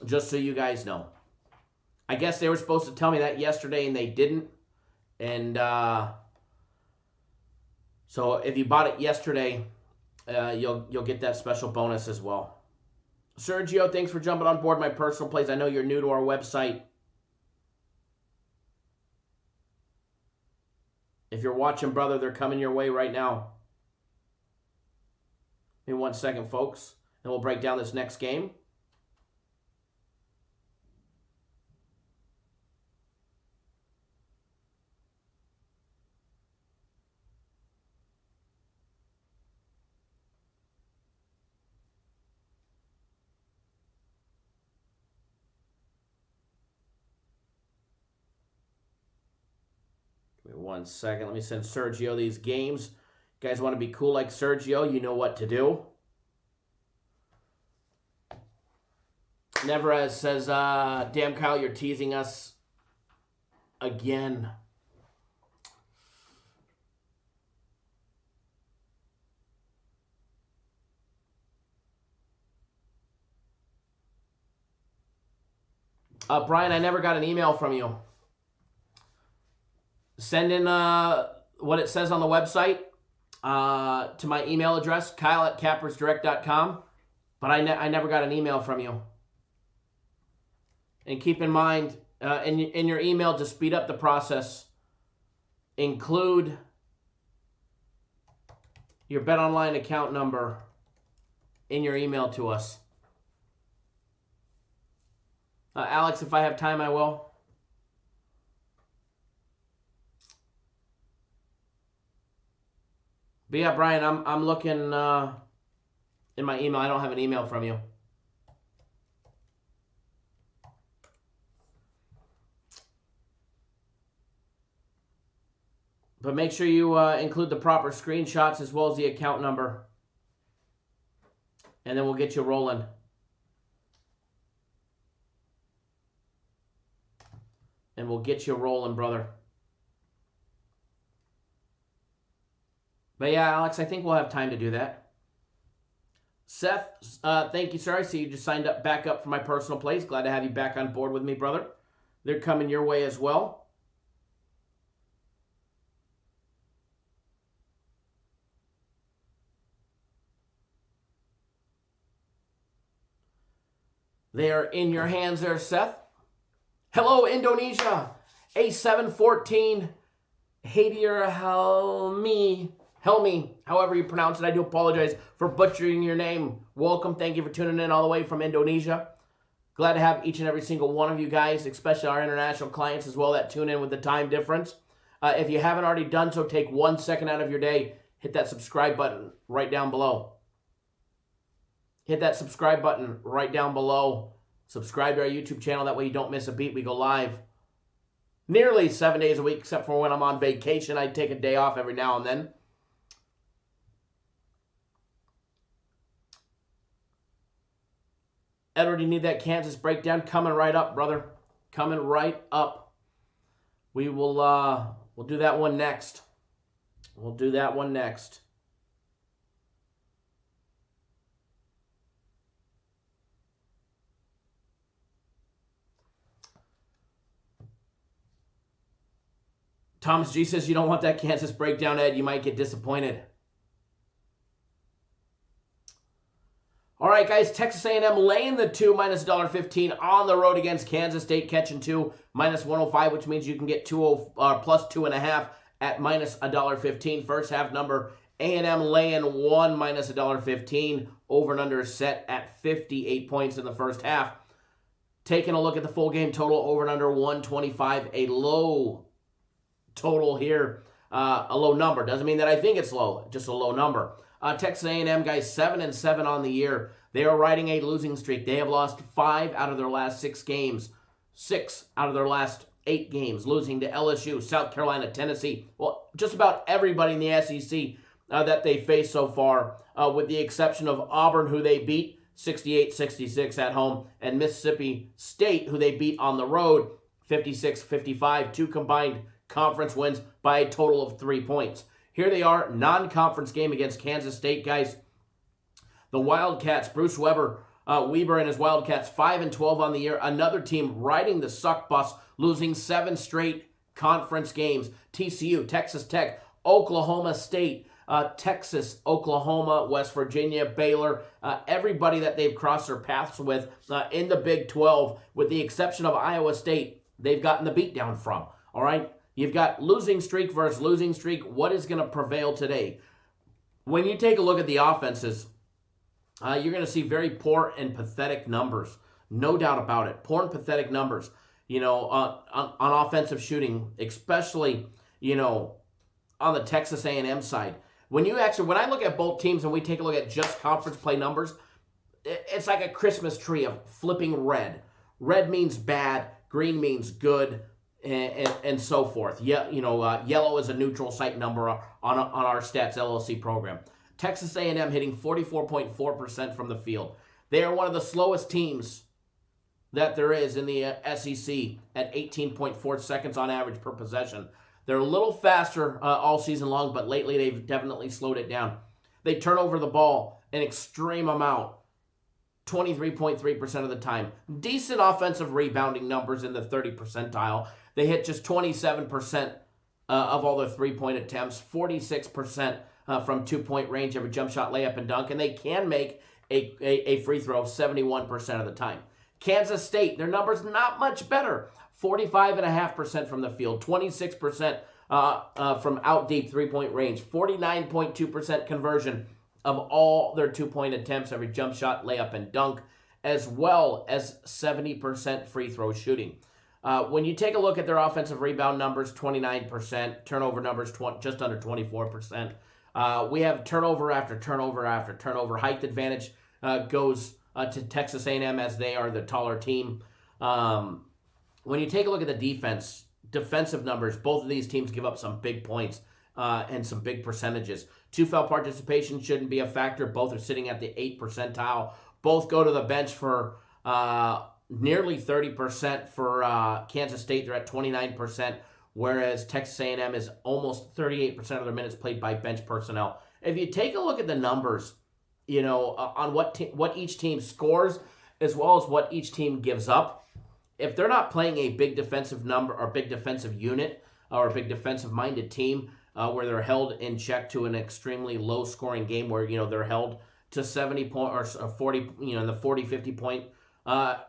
Just so you guys know. I guess they were supposed to tell me that yesterday and they didn't. And so if you bought it yesterday, you'll get that special bonus as well. Sergio, thanks for jumping on board my personal plays. I know you're new to our website. If you're watching, brother, they're coming your way right now. Give me 1 second, folks, and we'll break down this next game. Give me 1 second. Let me send Sergio these games. You guys want to be cool like Sergio? You know what to do. Neverez says, damn, Kyle, you're teasing us again. Brian, I never got an email from you. Send in what it says on the website to my email address, kyle@cappersdirect.com. But I never got an email from you. And keep in mind, in your email, to speed up the process, include your BetOnline account number in your email to us. Alex, if I have time, I will. But yeah, Brian, I'm looking in my email. I don't have an email from you. But make sure you include the proper screenshots as well as the account number. And then we'll get you rolling. And we'll get you rolling, brother. But yeah, Alex, I think we'll have time to do that. Seth, thank you, sir. I see you just signed up back up for my personal plays. Glad to have you back on board with me, brother. They're coming your way as well. They are in your hands there, Seth. Hello, Indonesia. A714 Hadier Helmi, however you pronounce it. I do apologize for butchering your name. Welcome. Thank you for tuning in all the way from Indonesia. Glad to have each and every single one of you guys, especially our international clients as well, that tune in with the time difference. If you haven't already done so, take 1 second out of your day. Hit that subscribe button right down below. Hit that subscribe button right down below. Subscribe to our YouTube channel. That way you don't miss a beat. We go live nearly 7 days a week, except for when I'm on vacation. I take a day off every now and then. Edward, you need that Kansas breakdown? Coming right up, brother. Coming right up. We will, we'll do that one next. We'll do that one next. Thomas G says you don't want that Kansas breakdown, Ed. You might get disappointed. All right, guys. Texas A&M laying the 2 minus $1.15 on the road against Kansas State, catching 2 minus 105, which means you can get plus 2.5 at minus $1.15. First half number, A&M laying 1 minus $1.15. Over and under set at 58 points in the first half. Taking a look at the full game total, over and under 125, a low total here, a low number. Doesn't mean that I think it's low, just a low number. Texas A&M, guys, 7-7 on the year. They are riding a losing streak. They have lost 5 out of their last 6 games. 6 out of their last 8 games, losing to LSU, South Carolina, Tennessee. Well, just about everybody in the SEC, that they faced so far, with the exception of Auburn, who they beat 68-66 at home, and Mississippi State, who they beat on the road 56-55, two combined conference wins by a total of 3 points. Here they are, non-conference game against Kansas State, guys. The Wildcats, Bruce Weber and his Wildcats, 5-12 on the year. Another team riding the suck bus, losing 7 straight conference games. TCU, Texas Tech, Oklahoma State, Texas, Oklahoma, West Virginia, Baylor, everybody that they've crossed their paths with in the Big 12, with the exception of Iowa State, they've gotten the beatdown from. All right? You've got losing streak versus losing streak. What is going to prevail today? When you take a look at the offenses, you're going to see very poor and pathetic numbers. No doubt about it. Poor and pathetic numbers, on offensive shooting, especially, on the Texas A&M side. When I look at both teams and we take a look at just conference play numbers, it's like a Christmas tree of flipping red. Red means bad, green means good, and so forth. Yeah, yellow is a neutral site number on our Stats LLC program. Texas A&M hitting 44.4% from the field. They are one of the slowest teams that there is in the SEC at 18.4 seconds on average per possession. They're a little faster all season long, but lately they've definitely slowed it down. They turn over the ball an extreme amount, 23.3% of the time. Decent offensive rebounding numbers in the 30 percentile. They hit just 27% of all their three-point attempts, 46% from two-point range of a jump shot, layup, and dunk, and they can make a free throw 71% of the time. Kansas State, their numbers not much better. 45.5% from the field, 26% from out deep three-point range, 49.2% conversion of all their two-point attempts, every jump shot, layup, and dunk, as well as 70% free throw shooting. When you take a look at their offensive rebound numbers, 29%, turnover numbers just under 24%. We have turnover after turnover after turnover. Height advantage goes to Texas A&M as they are the taller team. When you take a look at the defensive numbers, both of these teams give up some big points and some big percentages. Two-foul participation shouldn't be a factor. Both are sitting at the 8th percentile. Both go to the bench for nearly 30% for Kansas State. They're at 29%, whereas Texas A&M is almost 38% of their minutes played by bench personnel. If you take a look at the numbers, on what each team scores as well as what each team gives up, if they're not playing a big defensive number or big defensive unit or a big defensive-minded team where they're held in check to an extremely low-scoring game where, they're held to 70 point or 40, in the 40, 50 point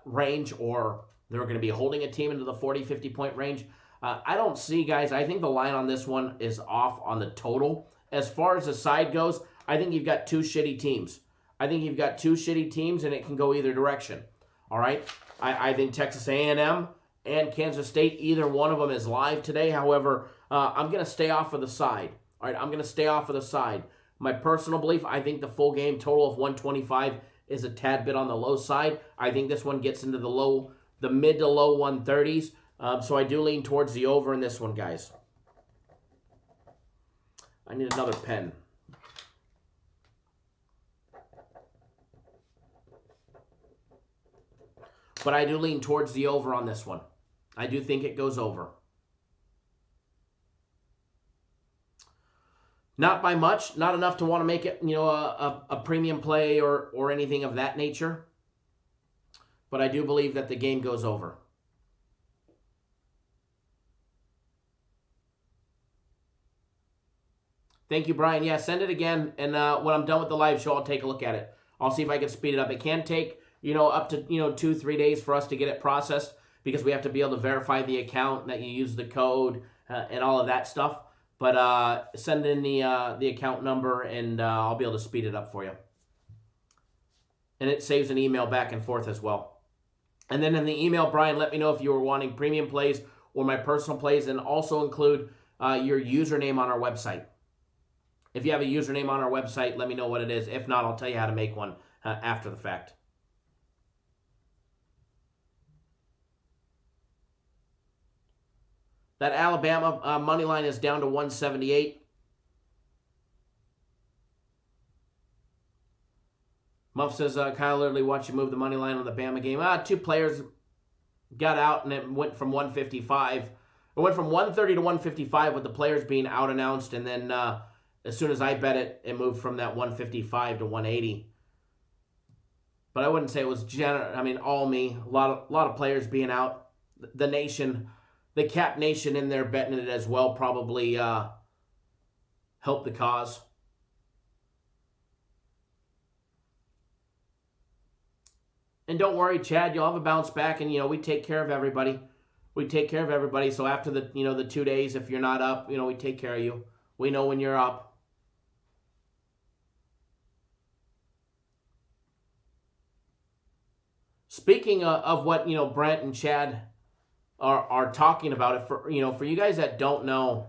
range, or they're going to be holding a team into the 40, 50 point range. I don't see, guys. I think the line on this one is off on the total. As far as the side goes, I think you've got two shitty teams. And it can go either direction. All right? I think Texas A&M and Kansas State, either one of them is live today. However, I'm going to stay off of the side. All right? I'm going to stay off of the side. My personal belief, I think the full game total of 125 is a tad bit on the low side. I think this one gets into the mid to low 130s. So I do lean towards the over in this one, guys. I need another pen. But I do lean towards the over on this one. I do think it goes over. Not by much, not enough to want to make it, a premium play or anything of that nature. But I do believe that the game goes over. Thank you, Brian. Yeah, send it again, and when I'm done with the live show, I'll take a look at it. I'll see if I can speed it up. It can take, up to, 2-3 days for us to get it processed because we have to be able to verify the account and that you use the code and all of that stuff. But send in the account number, and I'll be able to speed it up for you. And it saves an email back and forth as well. And then in the email, Brian, let me know if you were wanting premium plays or my personal plays, and also include your username on our website. If you have a username on our website, let me know what it is. If not, I'll tell you how to make one after the fact. That Alabama money line is down to 178. Muff says, kind of literally watch you move the money line on the Bama game. 2 players got out, and it went from 155. It went from 130 to 155 with the players being out announced, and then as soon as I bet it, it moved from that 155 to 180. But I wouldn't say it was all me. A lot of players being out. The nation, the Cap Nation in there betting it as well probably helped the cause. And don't worry, Chad, you'll have a bounce back, and we take care of everybody. We take care of everybody. So after the the 2 days, if you're not up, we take care of you. We know when you're up. Speaking of what Brent and Chad are talking about, it for for you guys that don't know,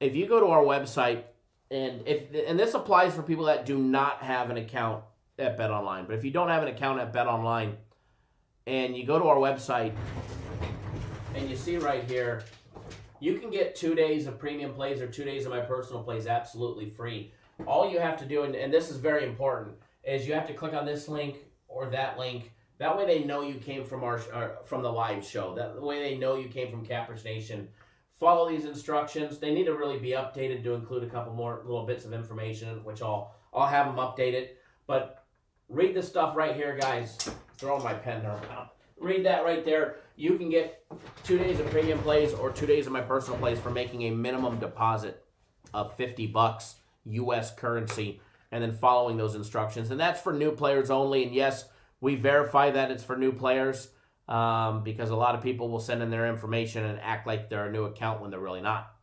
if you go to our website, and this applies for people that do not have an account at BetOnline, but if you don't have an account at BetOnline, and you go to our website, and you see right here, you can get 2 days of premium plays or 2 days of my personal plays absolutely free. All you have to do, and this is very important, is you have to click on this link or that link. That way they know you came from from the live show. That way they know you came from Cappers Nation. Follow these instructions. They need to really be updated to include a couple more little bits of information, which I'll have them updated. But read this stuff right here, guys. Throwing my pen around. Read that right there. You can get 2 days of premium plays or 2 days of my personal plays for making a minimum deposit of $50 U.S. currency, and then following those instructions. And that's for new players only. And yes, we verify that it's for new players because a lot of people will send in their information and act like they're a new account when they're really not.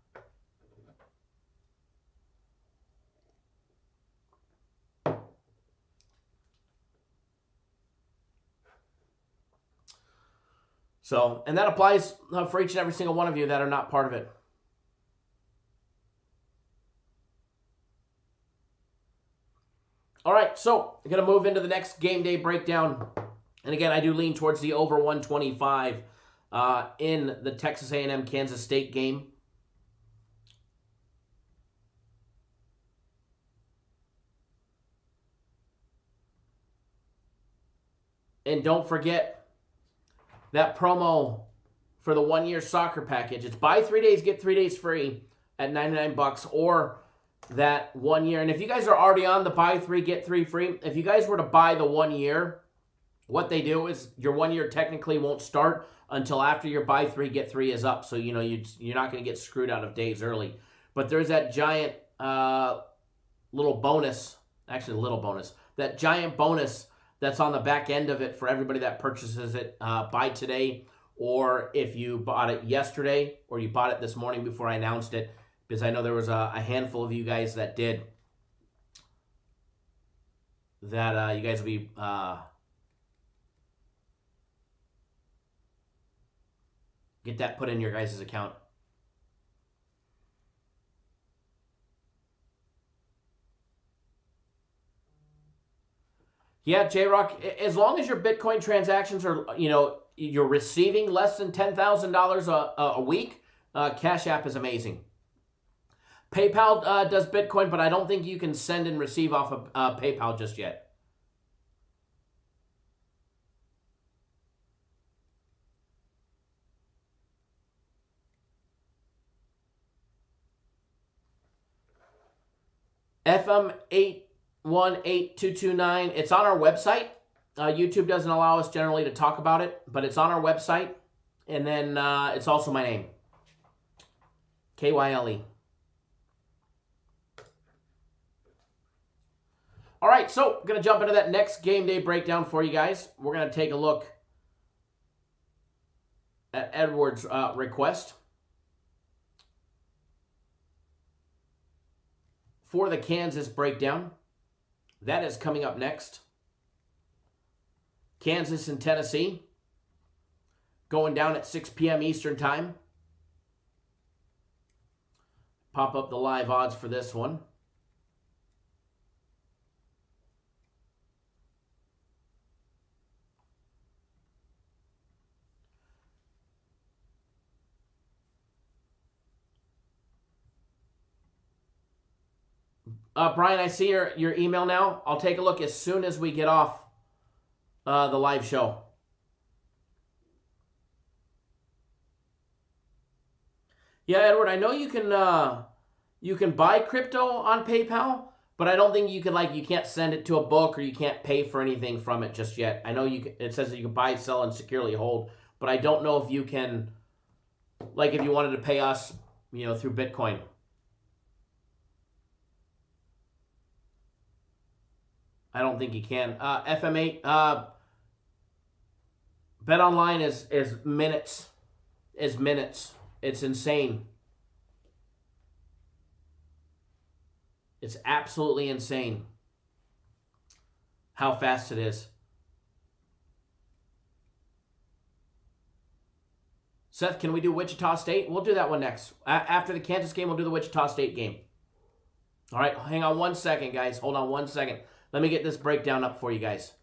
So, and that applies for each and every single one of you that are not part of it. All right, so I'm going to move into the next game day breakdown. And again, I do lean towards the over 125 in the Texas A&M Kansas State game. And don't forget that promo for the 1-year soccer package. It's buy 3 days, get 3 days free at $99, or that 1 year. And if you guys are already on the buy 3, get 3 free, if you guys were to buy the 1 year, what they do is your 1 year technically won't start until after your buy 3, get 3 is up. So, you're not going to get screwed out of days early. But there's that giant little bonus, that giant bonus that's on the back end of it for everybody that purchases it by today, or if you bought it yesterday or you bought it this morning before I announced it, because I know there was a handful of you guys that did. That you guys will be get that put in your guys' account. Yeah, J-Rock, as long as your Bitcoin transactions are, you're receiving less than $10,000 a week, Cash App is amazing. PayPal does Bitcoin, but I don't think you can send and receive off of PayPal just yet. FM 818229. It's on our website. YouTube doesn't allow us generally to talk about it, but it's on our website. And then it's also my name. KYLE. All right, so I'm going to jump into that next game day breakdown for you guys. We're going to take a look at Edward's request for the Kansas breakdown. That is coming up next. Kansas and Tennessee going down at 6 p.m. Eastern Time. Pop up the live odds for this one. Brian, I see your email now. I'll take a look as soon as we get off the live show. Yeah, Edward, I know you can buy crypto on PayPal, but I don't think you can't send it to a book or you can't pay for anything from it just yet. I know it says that you can buy, sell, and securely hold, but I don't know if you can, like if you wanted to pay us, through Bitcoin. I don't think you can. FM8, Bet Online is minutes. It's insane. It's absolutely insane how fast it is. Seth, can we do Wichita State? We'll do that one next. After the Kansas game, we'll do the Wichita State game. All right, hang on 1 second, guys. Hold on 1 second. Let me get this breakdown up for you guys.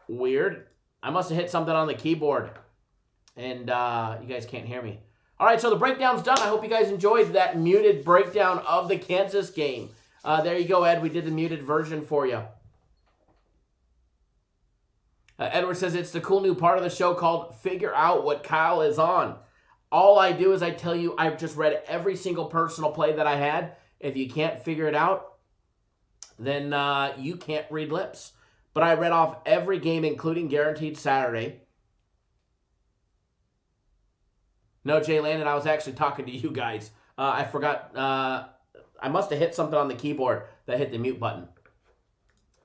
Weird. I must have hit something on the keyboard, and you guys can't hear me. All right, so the breakdown's done. I hope you guys enjoyed that muted breakdown of the Kansas game. There you go, Ed. We did the muted version for you. Edward says it's the cool new part of the show called Figure Out What Kyle is On. All I do is I tell you I've just read every single personal play that I had. If you can't figure it out, then you can't read lips. But I read off every game, including Guaranteed Saturday. No, Jay Landon, I was actually talking to you guys. I forgot. I must have hit something on the keyboard that hit the mute button.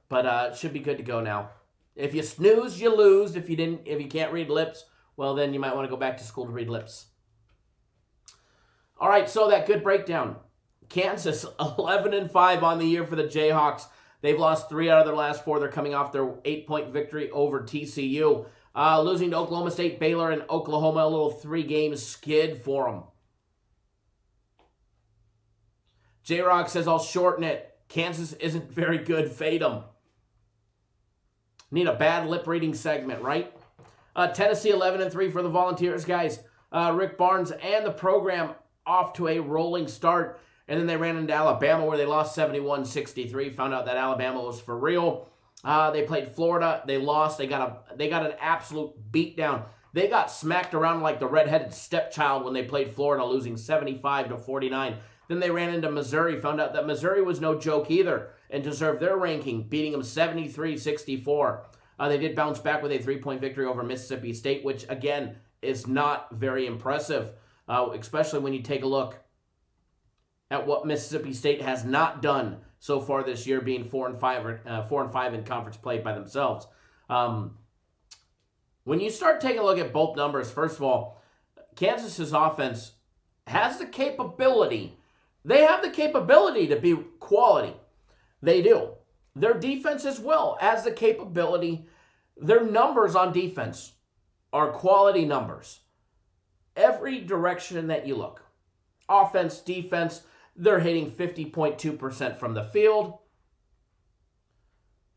But it should be good to go now. If you snooze, you lose. If you can't read lips, well, then you might want to go back to school to read lips. All right, so that good breakdown. Kansas 11-5 on the year for the Jayhawks. They've lost 3 out of their last 4. They're coming off their 8-point victory over TCU. Losing to Oklahoma State, Baylor, and Oklahoma, a little 3-game skid for them. J-Rock says, I'll shorten it. Kansas isn't very good. Fade them. Need a bad lip-reading segment, right? Tennessee 11-3 for the Volunteers, guys. Rick Barnes and the program off to a rolling start. And then they ran into Alabama where they lost 71-63. Found out that Alabama was for real. They played Florida. They lost. They got an absolute beatdown. They got smacked around like the redheaded stepchild when they played Florida, losing 75-49. Then they ran into Missouri. Found out that Missouri was no joke either and deserved their ranking, beating them 73-64. They did bounce back with a 3-point victory over Mississippi State, which, again, is not very impressive, especially when you take a look at what Mississippi State has not done so far this year, being 4-5 in conference play by themselves. When you start taking a look at both numbers, first of all, Kansas's offense has the capability. They have the capability to be quality. They do. Their defense as well has the capability. Their numbers on defense are quality numbers. Every direction that you look. Offense, defense, they're hitting 50.2% from the field.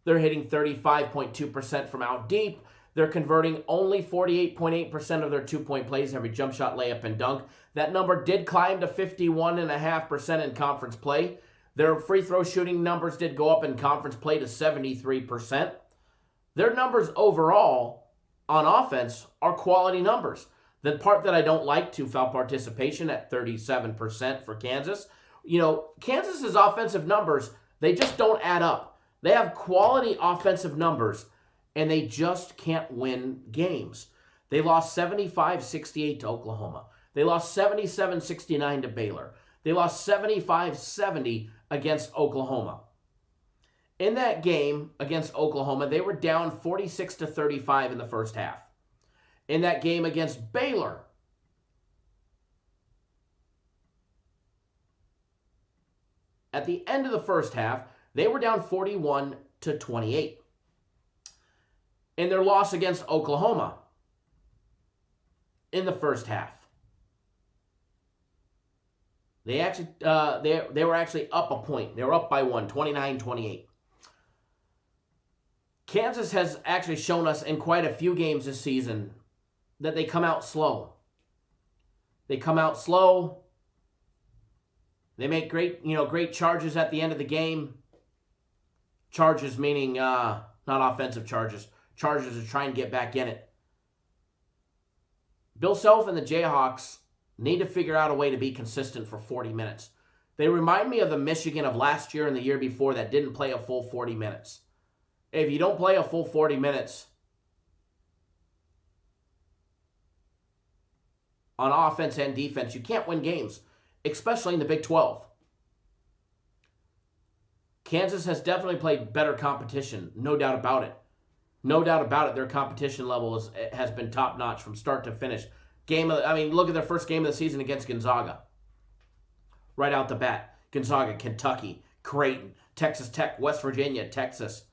They're hitting 35.2% from out deep. They're converting only 48.8% of their 2-point plays, every jump shot, layup, and dunk. That number did climb to 51.5% in conference play. Their free throw shooting numbers did go up in conference play to 73%. Their numbers overall on offense are quality numbers. The part that I don't like, two-foul participation at 37% for Kansas. You know, Kansas's offensive numbers, they just don't add up. They have quality offensive numbers, and they just can't win games. They lost 75-68 to Oklahoma. They lost 77-69 to Baylor. They lost 75-70 against Oklahoma. In that game against Oklahoma, they were down 46-35 in the first half. In that game against Baylor, at the end of the first half, they were down 41-28. In their loss against Oklahoma, in the first half, they were actually up a point. They were up by 1, 29-28. Kansas has actually shown us in quite a few games this season that they come out slow. They come out slow. They make great charges at the end of the game. Charges meaning not offensive charges. Charges to try and get back in it. Bill Self and the Jayhawks need to figure out a way to be consistent for 40 minutes. They remind me of the Michigan of last year and the year before that didn't play a full 40 minutes. If you don't play a full 40 minutes on offense and defense, you can't win games, especially in the Big 12. Kansas has definitely played better competition, no doubt about it. No doubt about it, their competition level has been top-notch from start to finish. Look at their first game of the season against Gonzaga. Right out the bat. Gonzaga, Kentucky, Creighton, Texas Tech, West Virginia, Texas.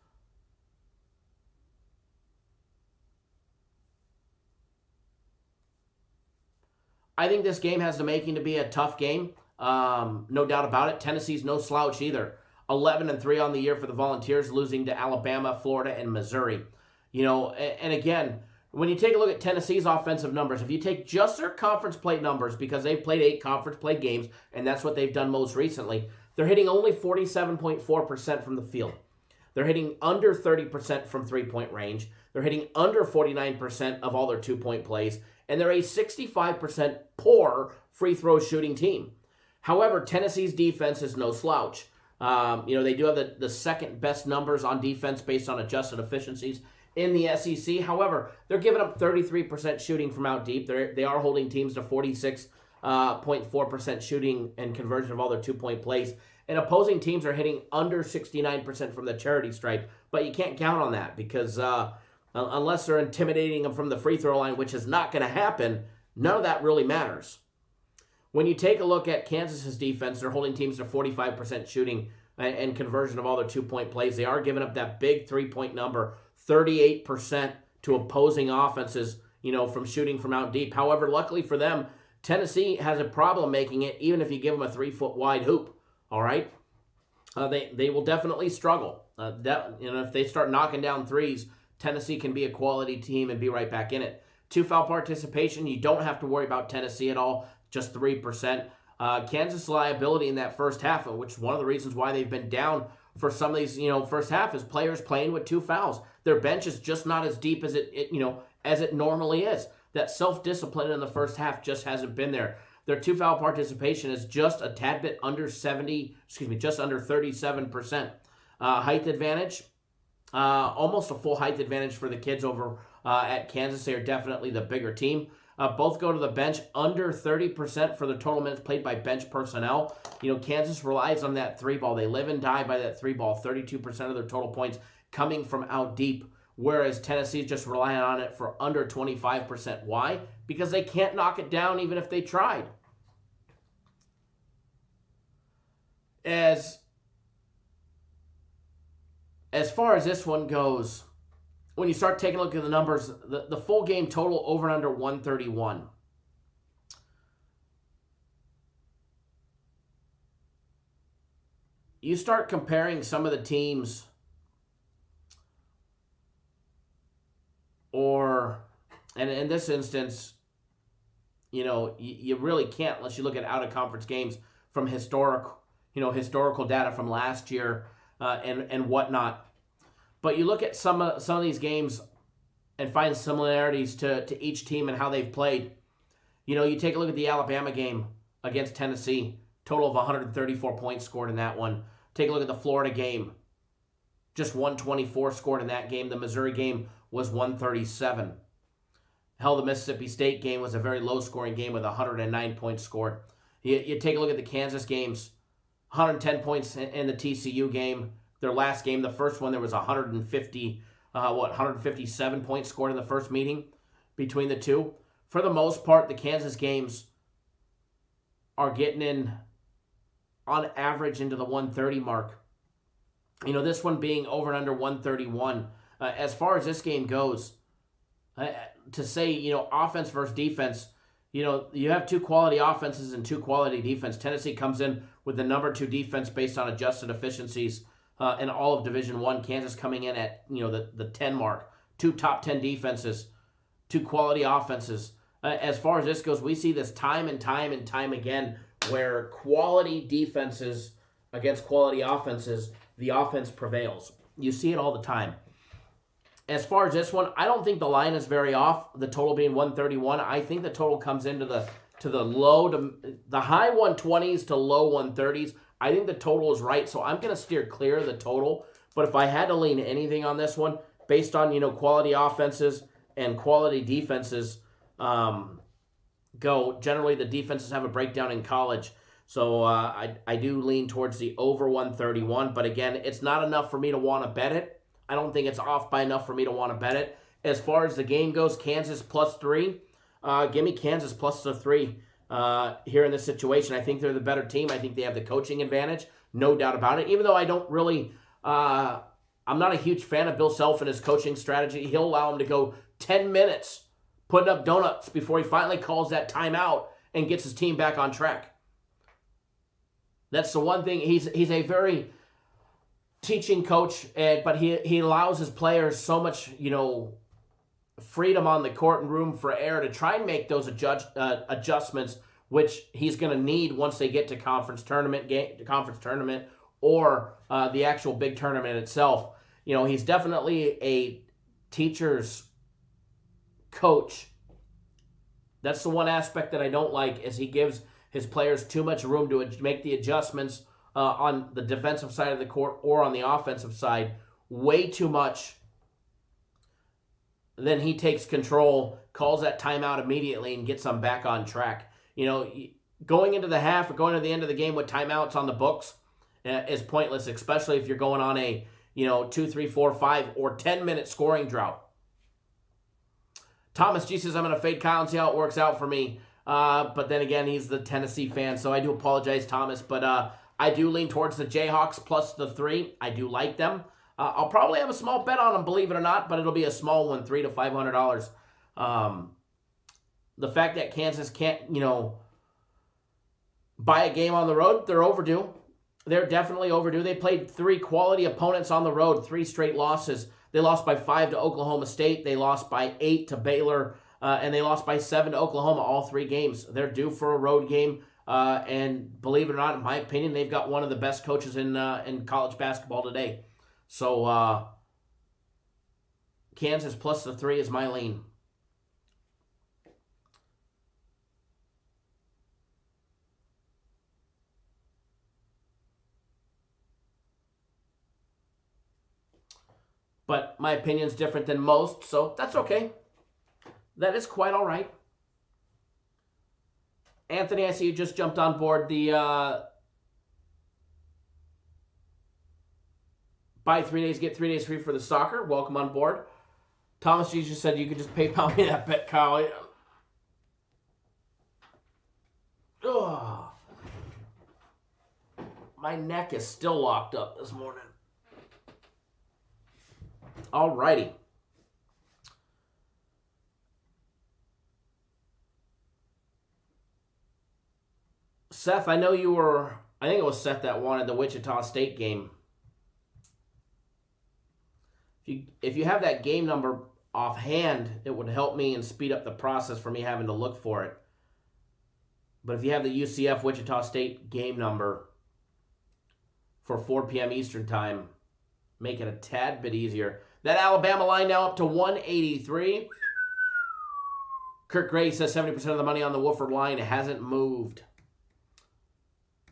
I think this game has the making to be a tough game. No doubt about it. Tennessee's no slouch either. 11-3 on the year for the Volunteers, losing to Alabama, Florida, and Missouri. And again, when you take a look at Tennessee's offensive numbers, if you take just their conference play numbers, because they've played 8 conference play games, and that's what they've done most recently, they're hitting only 47.4% from the field. They're hitting under 30% from three-point range. They're hitting under 49% of all their 2-point plays, and they're a 65% poor free throw shooting team. However, Tennessee's defense is no slouch. They do have the second best numbers on defense based on adjusted efficiencies in the SEC. However, they're giving up 33% shooting from out deep. They are holding teams to 46.4% shooting and conversion of all their 2-point plays. And opposing teams are hitting under 69% from the charity stripe. But you can't count on that because unless they're intimidating them from the free throw line, which is not going to happen, none of that really matters. When you take a look at Kansas's defense, they're holding teams to 45% shooting and conversion of all their 2-point plays. They are giving up that big 3-point number, 38% to opposing offenses, from shooting from out deep. However, luckily for them, Tennessee has a problem making it, even if you give them a 3-foot wide hoop. All right, they will definitely struggle. If they start knocking down threes, Tennessee can be a quality team and be right back in it. 2 foul participation, you don't have to worry about Tennessee at all. Just 3%. Kansas liability in that first half, which is one of the reasons why they've been down for some of these, first half, is players playing with 2 fouls. Their bench is just not as deep as it normally is. That self-discipline in the first half just hasn't been there. Their 2 foul participation is just a tad bit under just under 37%. Height advantage, almost a full height advantage for the kids over at Kansas. They are definitely the bigger team. Both go to the bench, under 30% for the total minutes played by bench personnel. Kansas relies on that 3 ball. They live and die by that 3 ball, 32% of their total points coming from out deep, whereas Tennessee is just relying on it for under 25%. Why? Because they can't knock it down even if they tried. As far as this one goes, when you start taking a look at the numbers, the full game total over and under 131. You start comparing some of the teams, and in this instance, you really can't unless you look at out-of-conference games from historical data from last year and whatnot. But you look at some of these games and find similarities to each team and how they've played. You take a look at the Alabama game against Tennessee, total of 134 points scored in that one. Take a look at the Florida game, just 124 scored in that game. The Missouri game was 137. Hell, the Mississippi State game was a very low-scoring game with 109 points scored. You take a look at the Kansas games, 110 points in the TCU game. Their last game, the first one, there was 157 points scored in the first meeting between the two. For the most part, the Kansas games are getting in, on average, into the 130 mark. This one being over and under 131. As far as this game goes, to say, offense versus defense, you have 2 quality offenses and 2 quality defense. Tennessee comes in with the number 2 defense based on adjusted efficiencies in all of Division I. Kansas coming in at the 10 mark. 2 top 10 defenses, 2 quality offenses. As far as this goes, we see this time and time and time again where quality defenses against quality offenses, the offense prevails. You see it all the time. As far as this one, I don't think the line is very off, the total being 131. I think the total comes into the high 120s to low 130s. I think the total is right, so I'm going to steer clear of the total. But if I had to lean anything on this one, based on, quality offenses and quality defenses generally the defenses have a breakdown in college. So I do lean towards the over 131. But again, it's not enough for me to want to bet it. I don't think it's off by enough for me to want to bet it. As far as the game goes, Kansas +3. Give me Kansas +3 here in this situation. I think they're the better team. I think they have the coaching advantage, no doubt about it. Even though I don't really, I'm not a huge fan of Bill Self and his coaching strategy. He'll allow him to go 10 minutes putting up donuts before he finally calls that timeout and gets his team back on track. That's the one thing. He's a very teaching coach, but he allows his players so much, freedom on the court and room for error to try and make those adjustments, which he's going to need once they get to conference tournament or the actual big tournament itself. He's definitely a teacher's coach. That's the one aspect that I don't like, is he gives his players too much room to make the adjustments on the defensive side of the court or on the offensive side, way too much. Then he takes control, calls that timeout immediately, and gets them back on track. Going into the half or going to the end of the game with timeouts on the books is pointless, especially if you're going on a 2, 3, 4, 5, or 10-minute scoring drought. Thomas G says, I'm going to fade Kyle and see how it works out for me. But then again, he's the Tennessee fan, so I do apologize, Thomas. But I do lean towards the Jayhawks plus the 3. I do like them. I'll probably have a small bet on them, believe it or not, but it'll be a small one, $300 to $500. The fact that Kansas can't, buy a game on the road, they're overdue. They're definitely overdue. They played 3 quality opponents on the road, 3 straight losses. They lost by 5 to Oklahoma State. They lost by 8 to Baylor. And they lost by 7 to Oklahoma, all 3 games. They're due for a road game. And believe it or not, in my opinion, they've got one of the best coaches in college basketball today. So Kansas plus the 3 is my lean. But my opinion's different than most, so that's okay. That is quite all right. Anthony, I see you just jumped on board the buy 3 days, get 3 days free for the soccer. Welcome on board. Thomas G just said you could just PayPal me that bet, Kyle. Ugh. My neck is still locked up this morning. Alrighty. Seth, I know you were, I think it was Seth that wanted the Wichita State game. If you have that game number offhand, it would help me and speed up the process for me having to look for it. But if you have the UCF Wichita State game number for 4 p.m. Eastern time, make it a tad bit easier. That Alabama line now up to 183. Kirk Gray says 70% of the money on the Wooford line hasn't moved.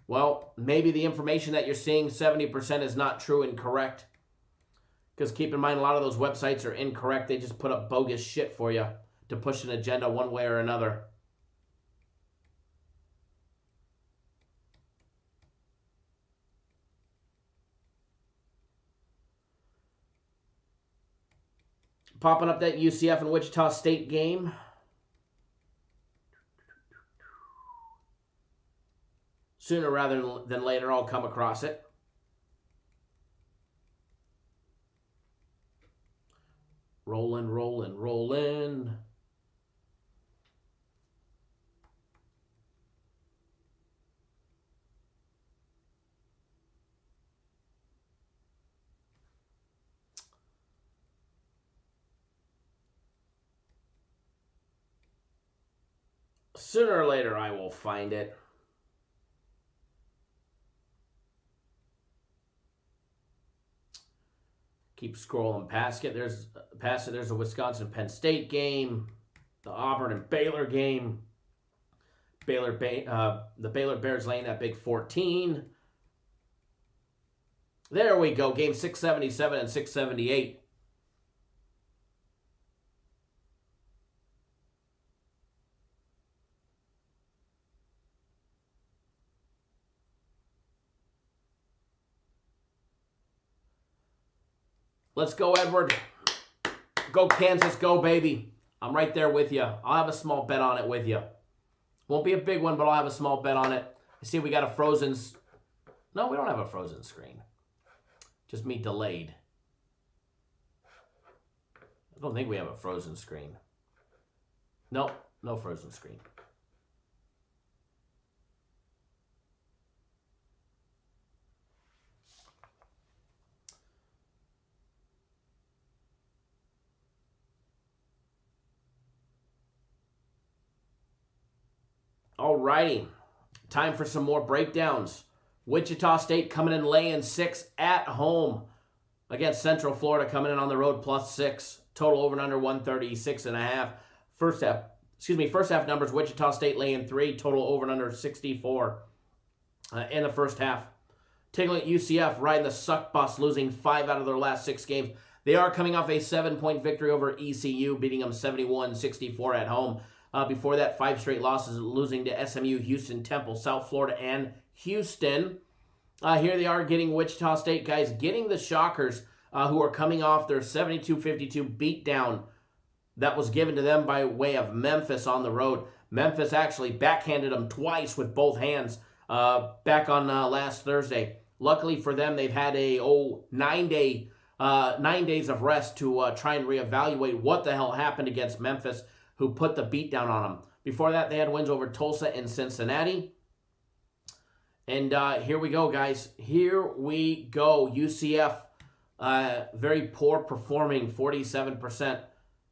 Well, maybe the information that you're seeing, 70%, is not true and correct. Because keep in mind, a lot of those websites are incorrect. They just put up bogus shit for you to push an agenda one way or another. Popping up that UCF and Wichita State game. Sooner rather than later, I'll come across it. Rolling, rolling, rolling. Sooner or later, I will find it. Keep scrolling past it. There's a Wisconsin-Penn State game, the Auburn and Baylor game. The Baylor Bears laying that big 14. There we go. Game 677 and 678. Let's go, Edward. Go, Kansas. Go, baby. I'm right there with you. I'll have a small bet on it with you. Won't be a big one, but I'll have a small bet on it. I see we got a frozen... No, we don't have a frozen screen. Just me delayed. I don't think we have a frozen screen. Nope, no frozen screen. Alrighty, time for some more breakdowns. Wichita State coming in laying 6 at home against Central Florida, coming in on the road +6. Total over and under 136.5. First half numbers, Wichita State laying 3. Total over and under 64 in the first half. Taking at UCF, riding the suck bus, losing 5 out of their last 6 games. They are coming off a 7-point victory over ECU, beating them 71-64 at home. Before that, 5 straight losses, losing to SMU, Houston, Temple, South Florida, and Houston. Here they are getting Wichita State guys, getting the Shockers, who are coming off their 72-52 beatdown that was given to them by way of Memphis on the road. Memphis actually backhanded them twice with both hands back on last Thursday. Luckily for them, they've had a 9 days of rest to try and reevaluate what the hell happened against Memphis, who put the beat down on them. Before that, they had wins over Tulsa and Cincinnati. And here we go, guys. Here we go. UCF, very poor performing, 47%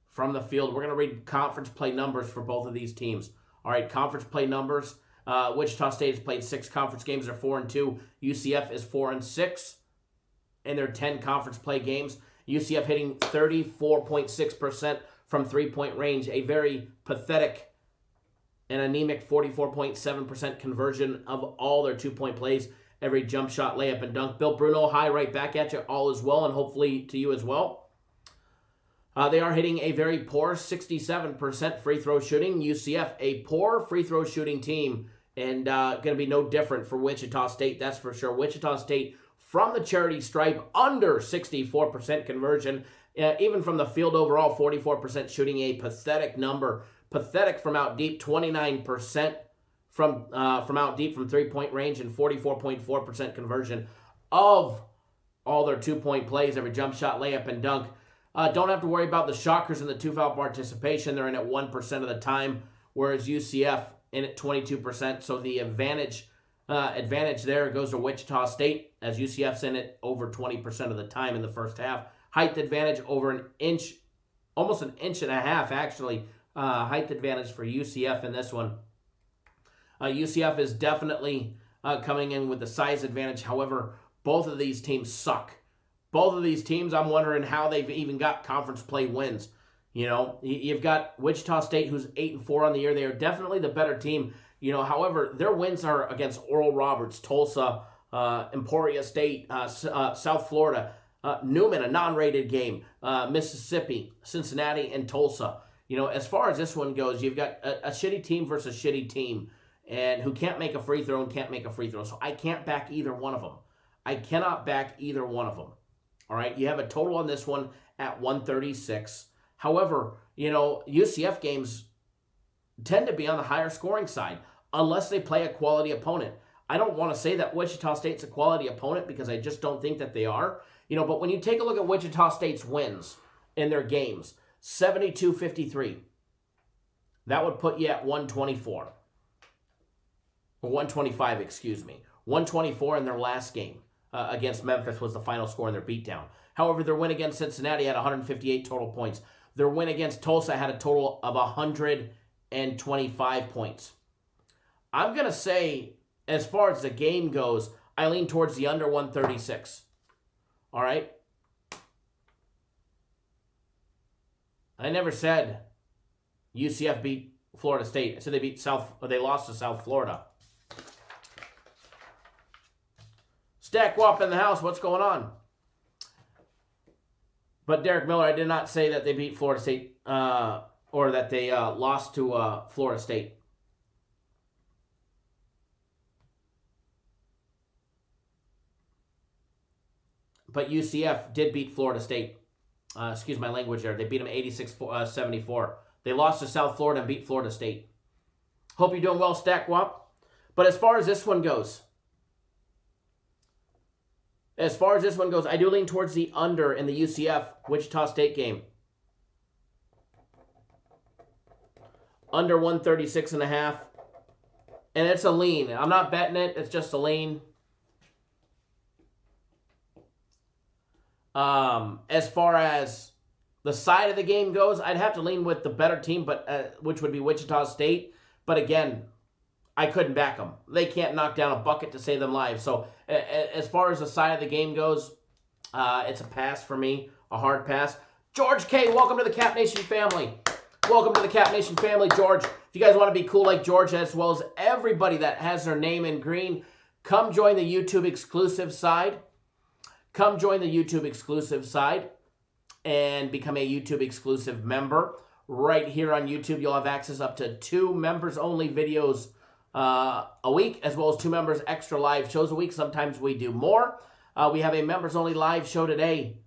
from the field. We're going to read conference play numbers for both of these teams. All right, conference play numbers. Wichita State has played 6 conference games. They're 4-2. UCF is 4-6 in their 10 conference play games. UCF hitting 34.6% from three-point range, a very pathetic and anemic 44.7% conversion of all their two-point plays, every jump shot, layup, and dunk. Bill Bruno, hi, right back at you, all as well, and hopefully to you as well. They are hitting a very poor 67% free throw shooting. UCF, a poor free throw shooting team, and going to be no different for Wichita State, that's for sure. Wichita State, from the charity stripe, under 64% conversion. Even from the field overall, 44% shooting, a pathetic number. Pathetic from out deep, 29% from out deep from three-point range, and 44.4% conversion of all their two-point plays, every jump shot, layup, and dunk. Don't have to worry about the Shockers in the two-foul participation. They're in at 1% of the time, whereas UCF in at 22%. So the advantage there goes to Wichita State, as UCF's in it over 20% of the time in the first half. Height advantage over an inch, almost an inch and a half, actually. Height advantage for UCF in this one. UCF is definitely coming in with the size advantage. However, both of these teams suck. Both of these teams, I'm wondering how they've even got conference play wins. You know, you've got Wichita State, who's 8-4 on the year. They are definitely the better team. You know, however, their wins are against Oral Roberts, Tulsa, Emporia State, South Florida, Newman, a non-rated game, Mississippi, Cincinnati, and Tulsa. You know, as far as this one goes, you've got a shitty team versus a shitty team, and who can't make a free throw and can't make a free throw. So I can't back either one of them. I cannot back either one of them. All right, you have a total on this one at 136. However, you know, UCF games tend to be on the higher scoring side unless they play a quality opponent. I don't want to say that Wichita State's a quality opponent because I just don't think that they are. You know, but when you take a look at Wichita State's wins in their games, 72-53. That would put you at 124. Or 125, excuse me. 124 in their last game against Memphis was the final score in their beatdown. However, their win against Cincinnati had 158 total points. Their win against Tulsa had a total of 125 points. I'm going to say, as far as the game goes, I lean towards the under 136. All right? I never said UCF beat Florida State. I said they lost to South Florida. Stack Wop in the house. What's going on? But Derek Miller, I did not say that they beat Florida State or that they lost to Florida State. But UCF did beat Florida State. Excuse my language there. They beat them 86-74. They lost to South Florida and beat Florida State. Hope you're doing well, Stack Wop. But as far as this one goes, I do lean towards the under in the UCF Wichita State game. Under 136.5. And it's a lean. I'm not betting it. It's just a lean. As far as the side of the game goes, I'd have to lean with the better team, but which would be Wichita State. But again, I couldn't back them. They can't knock down a bucket to save them live. So as far as the side of the game goes, it's a pass for me, a hard pass. George K., welcome to the Cap Nation family. Welcome to the Cap Nation family, George. If you guys want to be cool like George, as well as everybody that has their name in green, come join the YouTube exclusive side. Come join the YouTube exclusive side and become a YouTube exclusive member. Right here on YouTube, you'll have access up to 2 members-only videos a week, as well as 2 members extra live shows a week. Sometimes we do more. We have a members-only live show today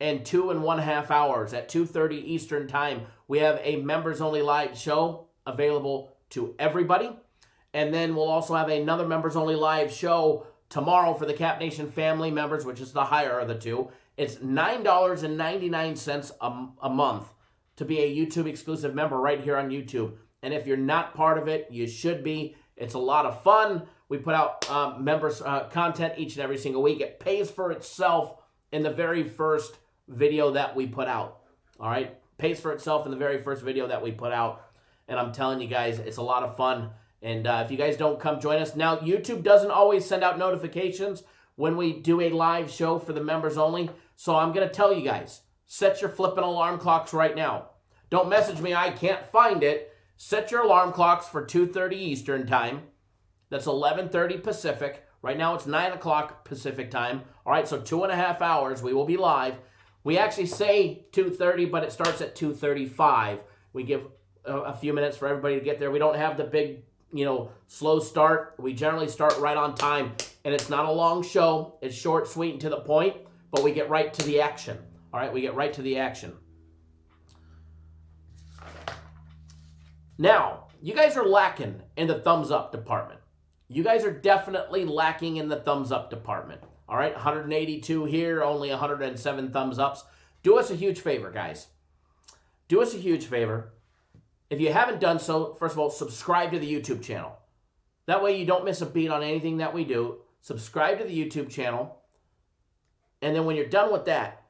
in 2.5 hours at 2:30 Eastern Time. We have a members-only live show available to everybody. And then we'll also have another members-only live show tomorrow for the Cap Nation family members, which is the higher of the two. It's $9.99 a month to be a YouTube exclusive member right here on YouTube. And if you're not part of it, you should be. It's a lot of fun. We put out members content each and every single week. It pays for itself in the very first video that we put out. All right? Pays for itself in the very first video that we put out. And I'm telling you guys, it's a lot of fun. And if you guys don't come join us. Now, YouTube doesn't always send out notifications when we do a live show for the members only. So I'm going to tell you guys, set your flipping alarm clocks right now. Don't message me, I can't find it. Set your alarm clocks for 2:30 Eastern time. That's 11:30 Pacific. Right now it's 9 o'clock Pacific time. All right, so 2.5 hours. We will be live. We actually say 2:30, but it starts at 2:35. We give a few minutes for everybody to get there. We don't have the big, slow start. We generally start right on time, and it's not a long show. It's short, sweet, and to the point, but we get right to the action. All right, we get right to the action. Now, you guys are lacking in the thumbs up department. You guys are definitely lacking in the thumbs up department. All right, 182 here, only 107 thumbs ups. Do us a huge favor, guys. Do us a huge favor. If you haven't done so, first of all, subscribe to the YouTube channel. That way you don't miss a beat on anything that we do. Subscribe to the YouTube channel. And then when you're done with that,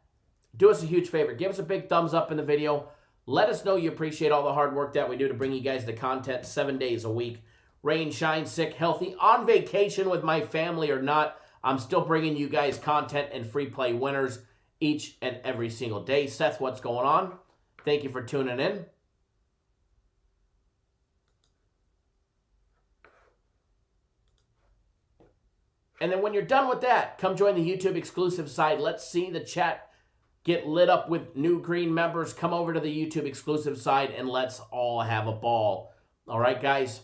do us a huge favor. Give us a big thumbs up in the video. Let us know you appreciate all the hard work that we do to bring you guys the content 7 days a week. Rain, shine, sick, healthy, on vacation with my family or not, I'm still bringing you guys content and free play winners each and every single day. Seth, what's going on? Thank you for tuning in. And then when you're done with that, come join the YouTube exclusive side. Let's see the chat get lit up with new green members. Come over to the YouTube exclusive side and let's all have a ball. All right, guys?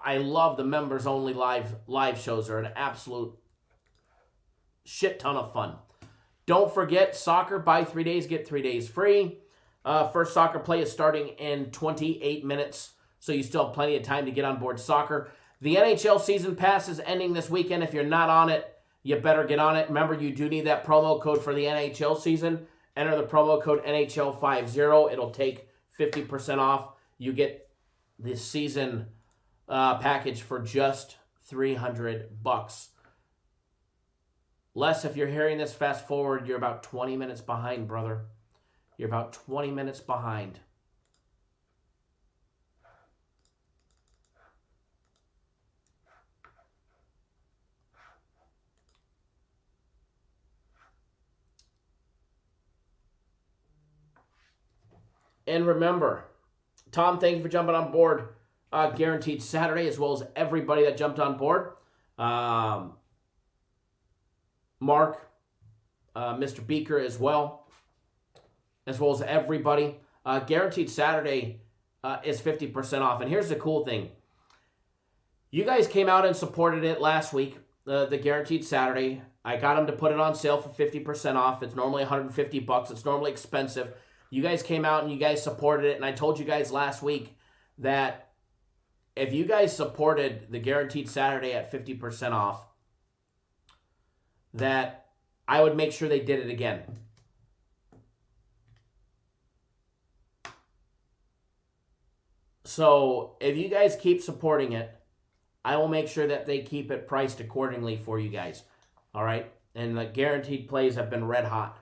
I love the members only live shows. They're an absolute shit ton of fun. Don't forget soccer, buy 3 days, get 3 days free. First soccer play is starting in 28 minutes. So you still have plenty of time to get on board soccer. The NHL season pass is ending this weekend. If you're not on it, you better get on it. Remember, you do need that promo code for the NHL season. Enter the promo code NHL50. It'll take 50% off. You get the season package for just $300. Les, if you're hearing this, fast forward, you're about 20 minutes behind, brother. You're about 20 minutes behind. And remember, Tom, thank you for jumping on board. Guaranteed Saturday, as well as everybody that jumped on board. Mark, Mr. Beaker as well as everybody. Guaranteed Saturday is 50% off. And here's the cool thing. You guys came out and supported it last week, the Guaranteed Saturday. I got them to put it on sale for 50% off. It's normally $150. It's normally expensive. You guys came out and you guys supported it. And I told you guys last week that if you guys supported the Guaranteed Saturday at 50% off, that I would make sure they did it again. So if you guys keep supporting it, I will make sure that they keep it priced accordingly for you guys. All right? And the guaranteed plays have been red hot.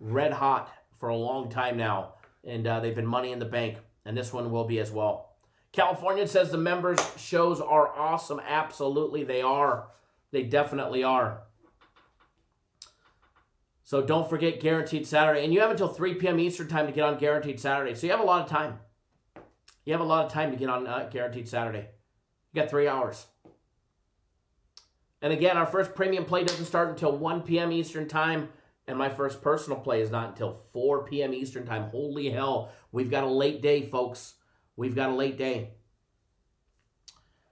Red hot for a long time now. And they've been money in the bank. And this one will be as well. California says the members shows are awesome. Absolutely, they are. They definitely are. So don't forget Guaranteed Saturday. And you have until 3 p.m. Eastern time to get on Guaranteed Saturday. So you have a lot of time. You have a lot of time to get on Guaranteed Saturday. You got 3 hours. And again, our first premium play doesn't start until 1 p.m. Eastern time. And my first personal play is not until 4 p.m. Eastern time. Holy hell. We've got a late day, folks. We've got a late day.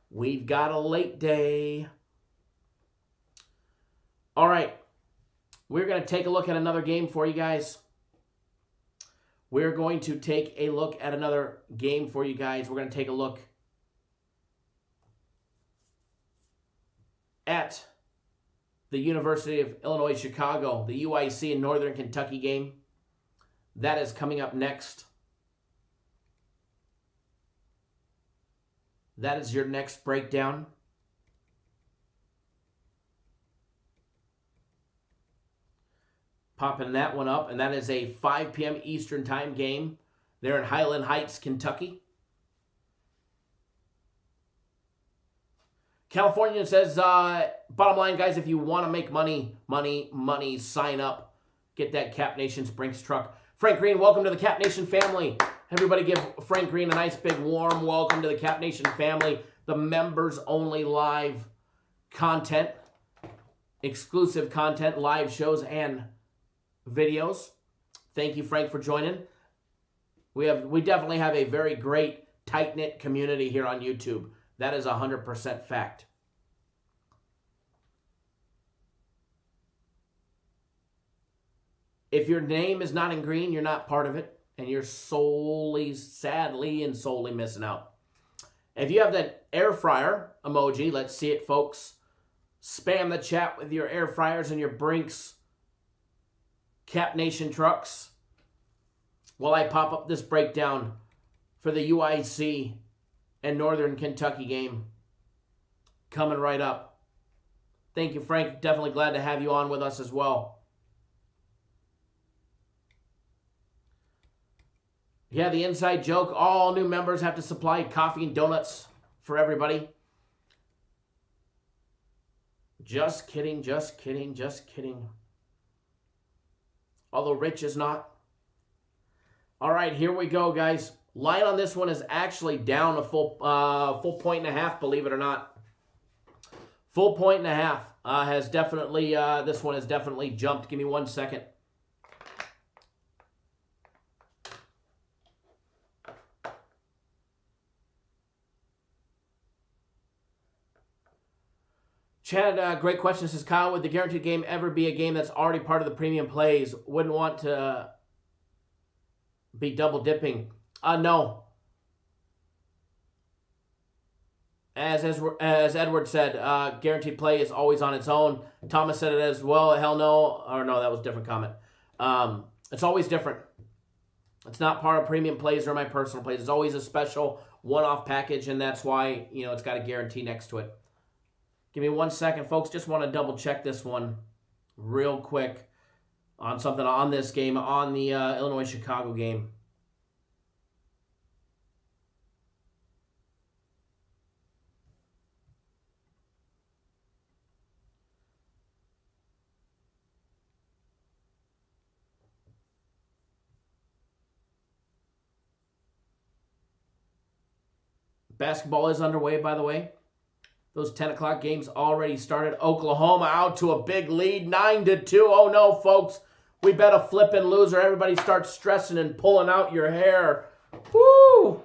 We've got a late day. All right. We're going to take a look at another game for you guys. We're going to take a look at another game for you guys. We're going to take a look at the University of Illinois Chicago, the UIC in Northern Kentucky game. That is coming up next. That is your next breakdown. Popping that one up, and that is a 5 p.m. Eastern time game there in Highland Heights, Kentucky. California says, bottom line, guys, if you want to make money, sign up. Get that Cap Nation Sprinks truck. Frank Green, welcome to the Cap Nation family. Everybody give Frank Green a nice big warm welcome to the Cap Nation family. The members-only live content, exclusive content, live shows, and videos. Thank you, Frank, for joining. We definitely have a very great, tight-knit community here on YouTube. That is 100% fact. If your name is not in green, you're not part of it, and you're sadly missing out. If you have that air fryer emoji, let's see it, folks. Spam the chat with your air fryers and your Brinks Cap Nation trucks while I pop up this breakdown for the UIC and Northern Kentucky game coming right up. Thank you, Frank. Definitely glad to have you on with us as well. Yeah, the inside joke, all new members have to supply coffee and donuts for everybody. Just kidding, just kidding, just kidding. Although Rich is not. All right, here we go, guys. Line on this one is actually down a full 1.5, believe it or not. Full 1.5 has definitely, this one has definitely jumped. Give me 1 second. Chad, great question. Says, Kyle, would the guaranteed game ever be a game that's already part of the premium plays? Wouldn't want to be double dipping. No. As Edward said, guaranteed play is always on its own. Thomas said it as well. Hell no. Or no, that was a different comment. It's always different. It's not part of premium plays or my personal plays. It's always a special one-off package, and that's why, it's got a guarantee next to it. Give me 1 second, folks. Just want to double check this one real quick on something on this game, on the Illinois-Chicago game. Basketball is underway, by the way. Those 10 o'clock games already started. Oklahoma out to a big lead, 9-2. Oh, no, folks. We bet a flipping loser. Everybody starts stressing and pulling out your hair. Woo!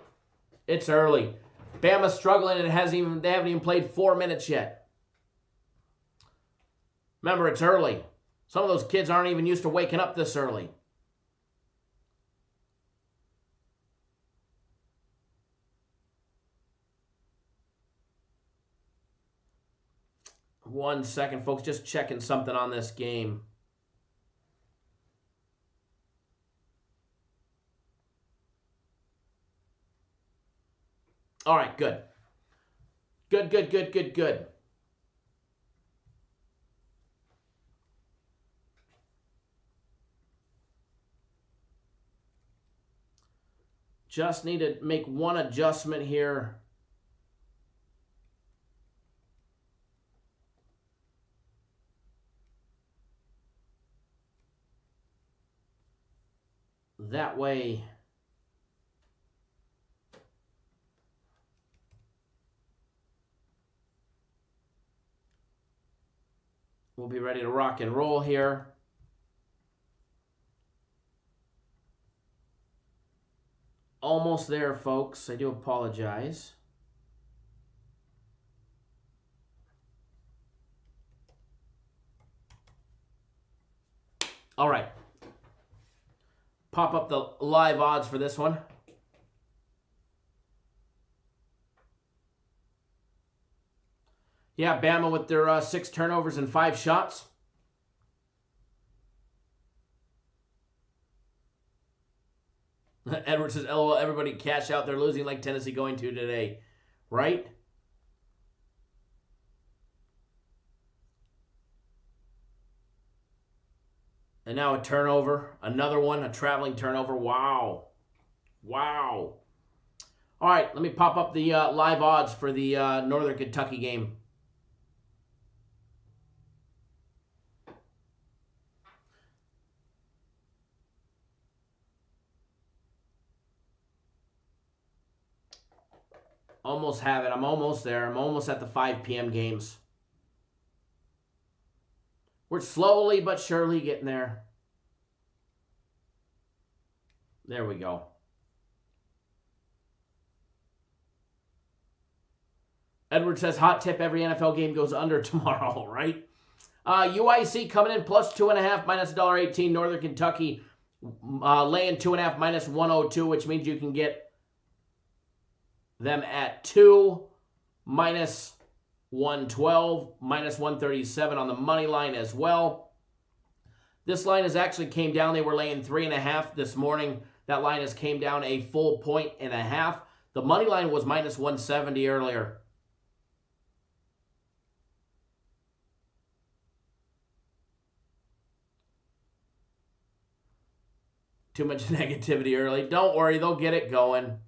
It's early. Bama's struggling and they haven't even played 4 minutes yet. Remember, it's early. Some of those kids aren't even used to waking up this early. One second, folks. Just checking something on this game. All right, good. Good. Just need to make one adjustment here. That way, we'll be ready to rock and roll here. Almost there, folks. I do apologize. All right. pop up the live odds for this one. Yeah, Bama with their 6 turnovers and 5 shots. Edward says, LOL, everybody cash out. They're losing like Tennessee going to today. Right? And now a turnover. Another one, a traveling turnover. Wow. Wow. All right, let me pop up the live odds for the Northern Kentucky game. Almost have it. I'm almost there. I'm almost at the 5 p.m. games. We're slowly but surely getting there. There we go. Edward says, hot tip, every NFL game goes under tomorrow, right? UIC coming in plus 2.5, minus $1.18. Northern Kentucky laying 2.5, minus 102, which means you can get them at 2, minus 112, minus 137 on the money line as well. This line has actually came down. They were laying 3.5 this morning. That line has came down a full 1.5. The money line was minus 170 earlier. Too much negativity early. Don't worry, they'll get it going.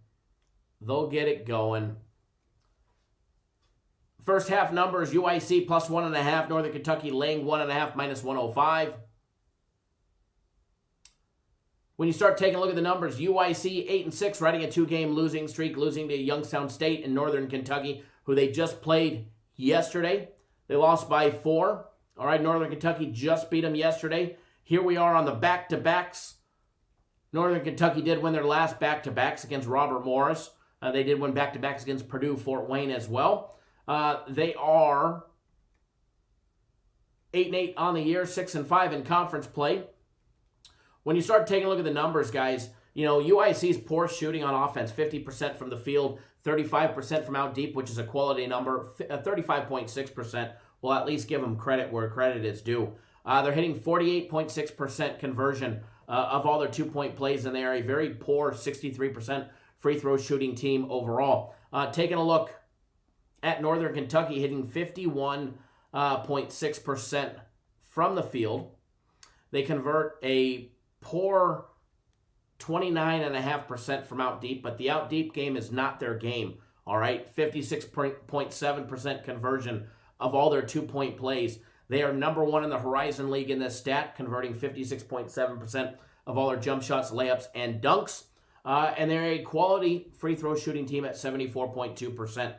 They'll get it going. First half numbers, UIC plus 1.5. Northern Kentucky laying 1.5, minus 105. When you start taking a look at the numbers, UIC 8-6, riding a 2-game losing streak, losing to Youngstown State and Northern Kentucky, who they just played yesterday. They lost by 4. All right, Northern Kentucky just beat them yesterday. Here we are on the back-to-backs. Northern Kentucky did win their last back-to-backs against Robert Morris. They did win back-to-backs against Purdue, Fort Wayne as well. They are 8-8 on the year, 6-5 in conference play. When you start taking a look at the numbers, guys, you know, UIC's poor shooting on offense, 50% from the field, 35% from out deep, which is a quality number, 35.6%. Will at least give them credit where credit is due. They're hitting 48.6% conversion of all their 2-point plays, and they are a very poor 63% free throw shooting team overall. Taking a look at Northern Kentucky, hitting 51.6% from the field. They convert a poor 29.5% from out deep, but the out deep game is not their game. All right, 56.7% conversion of all their 2-point plays. They are number 1 in the Horizon League in this stat, converting 56.7% of all their jump shots, layups, and dunks. And they're a quality free throw shooting team at 74.2%.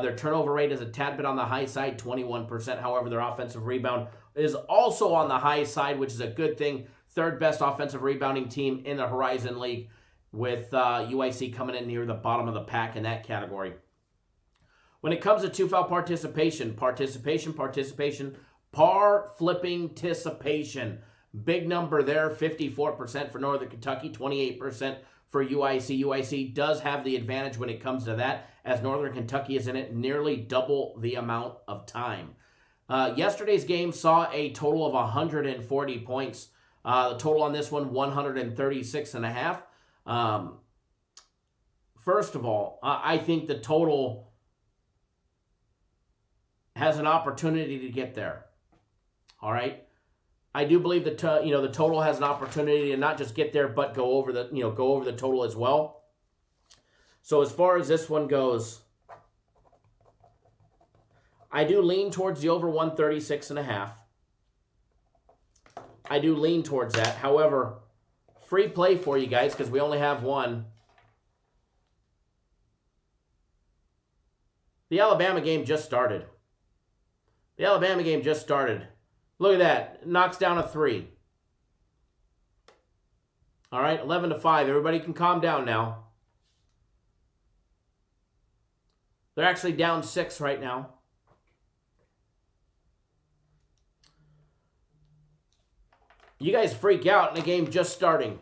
Their turnover rate is a tad bit on the high side, 21%. However, their offensive rebound is also on the high side, which is a good thing. 3rd best offensive rebounding team in the Horizon League, with UIC coming in near the bottom of the pack in that category. When it comes to 2-foul participation, par-flipping-ticipation. Big number there, 54% for Northern Kentucky, 28% for UIC. UIC does have the advantage when it comes to that, as Northern Kentucky is in it nearly double the amount of time. Yesterday's game saw a total of 140 points. The total on this one, 136.5. First of all, I think the total has an opportunity to get there. All right, I do believe that the total has an opportunity to not just get there, but go over the total as well. So as far as this one goes, I do lean towards the over 136.5. I do lean towards that. However, free play for you guys, because we only have one. The Alabama game just started. Look at that. Knocks down a 3. All right, 11-5. Everybody can calm down now. They're actually down 6 right now. You guys freak out in the game just starting.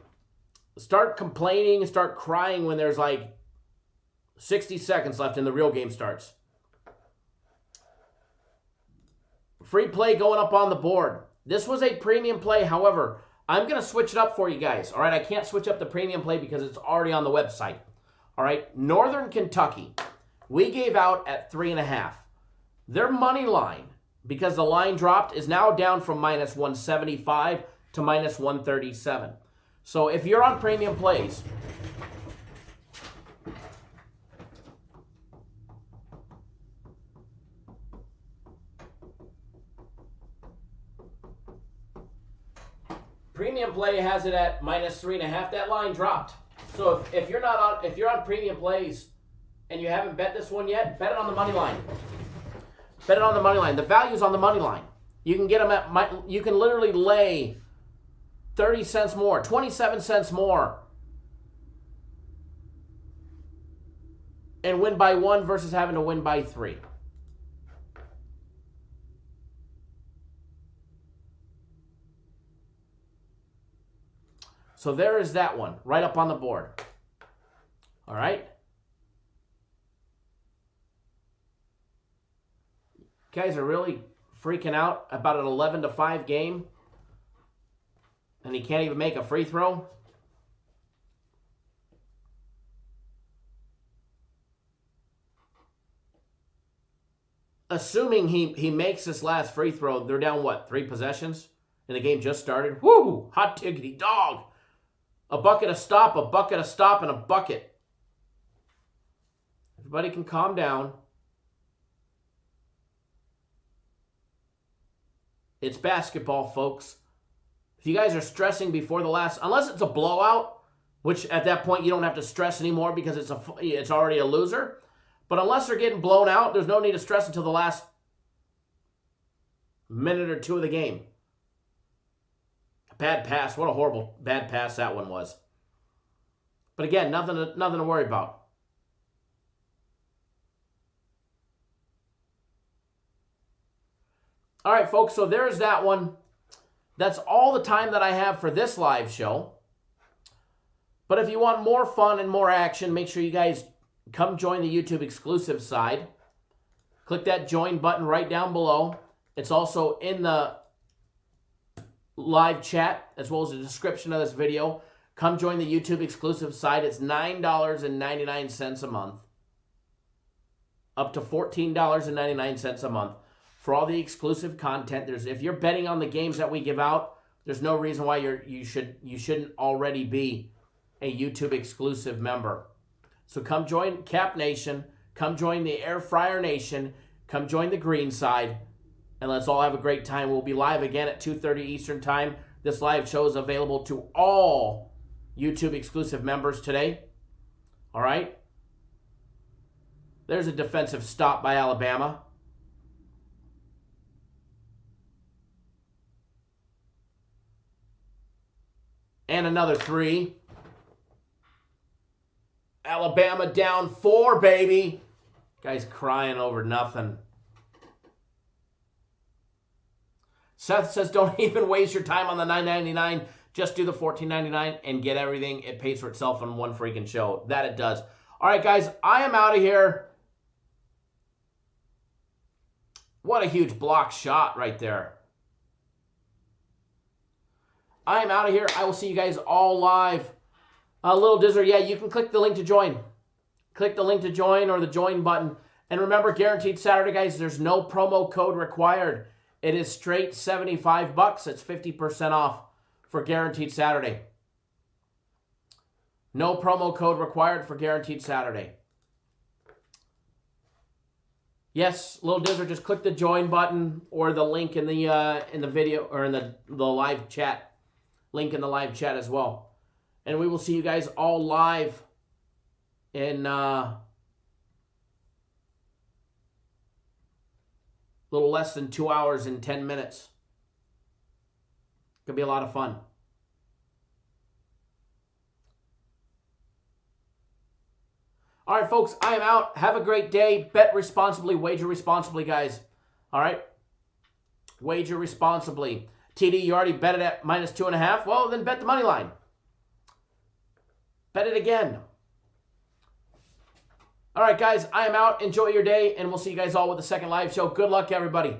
start complaining and start crying when there's like 60 seconds left and the real game starts. Free play going up on the board. This was a premium play. However, I'm going to switch it up for you guys. All right, I can't switch up the premium play because it's already on the website. All right, Northern Kentucky, we gave out at 3.5. Their money line, because the line dropped, is now down from minus 175 to minus 137. So if you're on premium plays, premium play has it at minus 3.5. That line dropped. So if you're on premium plays and you haven't bet this one yet, bet it on the money line. Bet it on the money line. The value's on the money line. You can get them at you can literally lay 30 cents more, 27 cents more, and win by 1 versus having to win by 3. So there is that one, right up on the board. All right? You guys are really freaking out about an 11-5 game, and he can't even make a free throw? Assuming he makes this last free throw, they're down, what, 3 possessions? And the game just started? Woo! Hot diggity dog! A bucket, a stop, and a bucket. Everybody can calm down. It's basketball, folks. If you guys are stressing before the last, unless it's a blowout, which at that point you don't have to stress anymore because it's already a loser. But unless they're getting blown out, there's no need to stress until the last minute or 2 of the game. Bad pass. What a horrible bad pass that one was. But again, nothing to worry about. All right, folks, so there's that one. That's all the time that I have for this live show. But if you want more fun and more action, make sure you guys come join the YouTube exclusive side. Click that join button right down below. It's also in the live chat as well as the description of this video. Come join the YouTube exclusive side. It's $9.99 a month. Up to $14.99 a month for all the exclusive content. If you're betting on the games that we give out, there's no reason why you shouldn't already be a YouTube exclusive member. So come join Cap Nation, come join the Air Fryer Nation, come join the green side, and let's all have a great time. We'll be live again at 2:30 Eastern Time. This live show is available to all YouTube exclusive members today. All right? There's a defensive stop by Alabama. And another 3. Alabama down 4, baby. Guy's crying over nothing. Seth says, don't even waste your time on the $9.99. Just do the $14.99 and get everything. It pays for itself on one freaking show. That it does. All right, guys, I am out of here. What a huge block shot right there. I am out of here. I will see you guys all live. Little Dizzer, yeah, you can click the link to join. Click the link to join or the join button. And remember, guaranteed Saturday, guys, there's no promo code required. It is straight $75. It's 50% off for guaranteed Saturday. No promo code required for guaranteed Saturday. Yes, Little Dizzer, just click the join button or the link in the video or in the live chat. Link in the live chat as well. And we will see you guys all live in a little less than 2 hours and 10 minutes. Could be a lot of fun. All right, folks, I am out. Have a great day. Bet responsibly. Wager responsibly, guys. All right? Wager responsibly. TD, you already bet it at -2.5? Well, then bet the money line. Bet it again. All right, guys, I am out. Enjoy your day, and we'll see you guys all with the second live show. Good luck, everybody.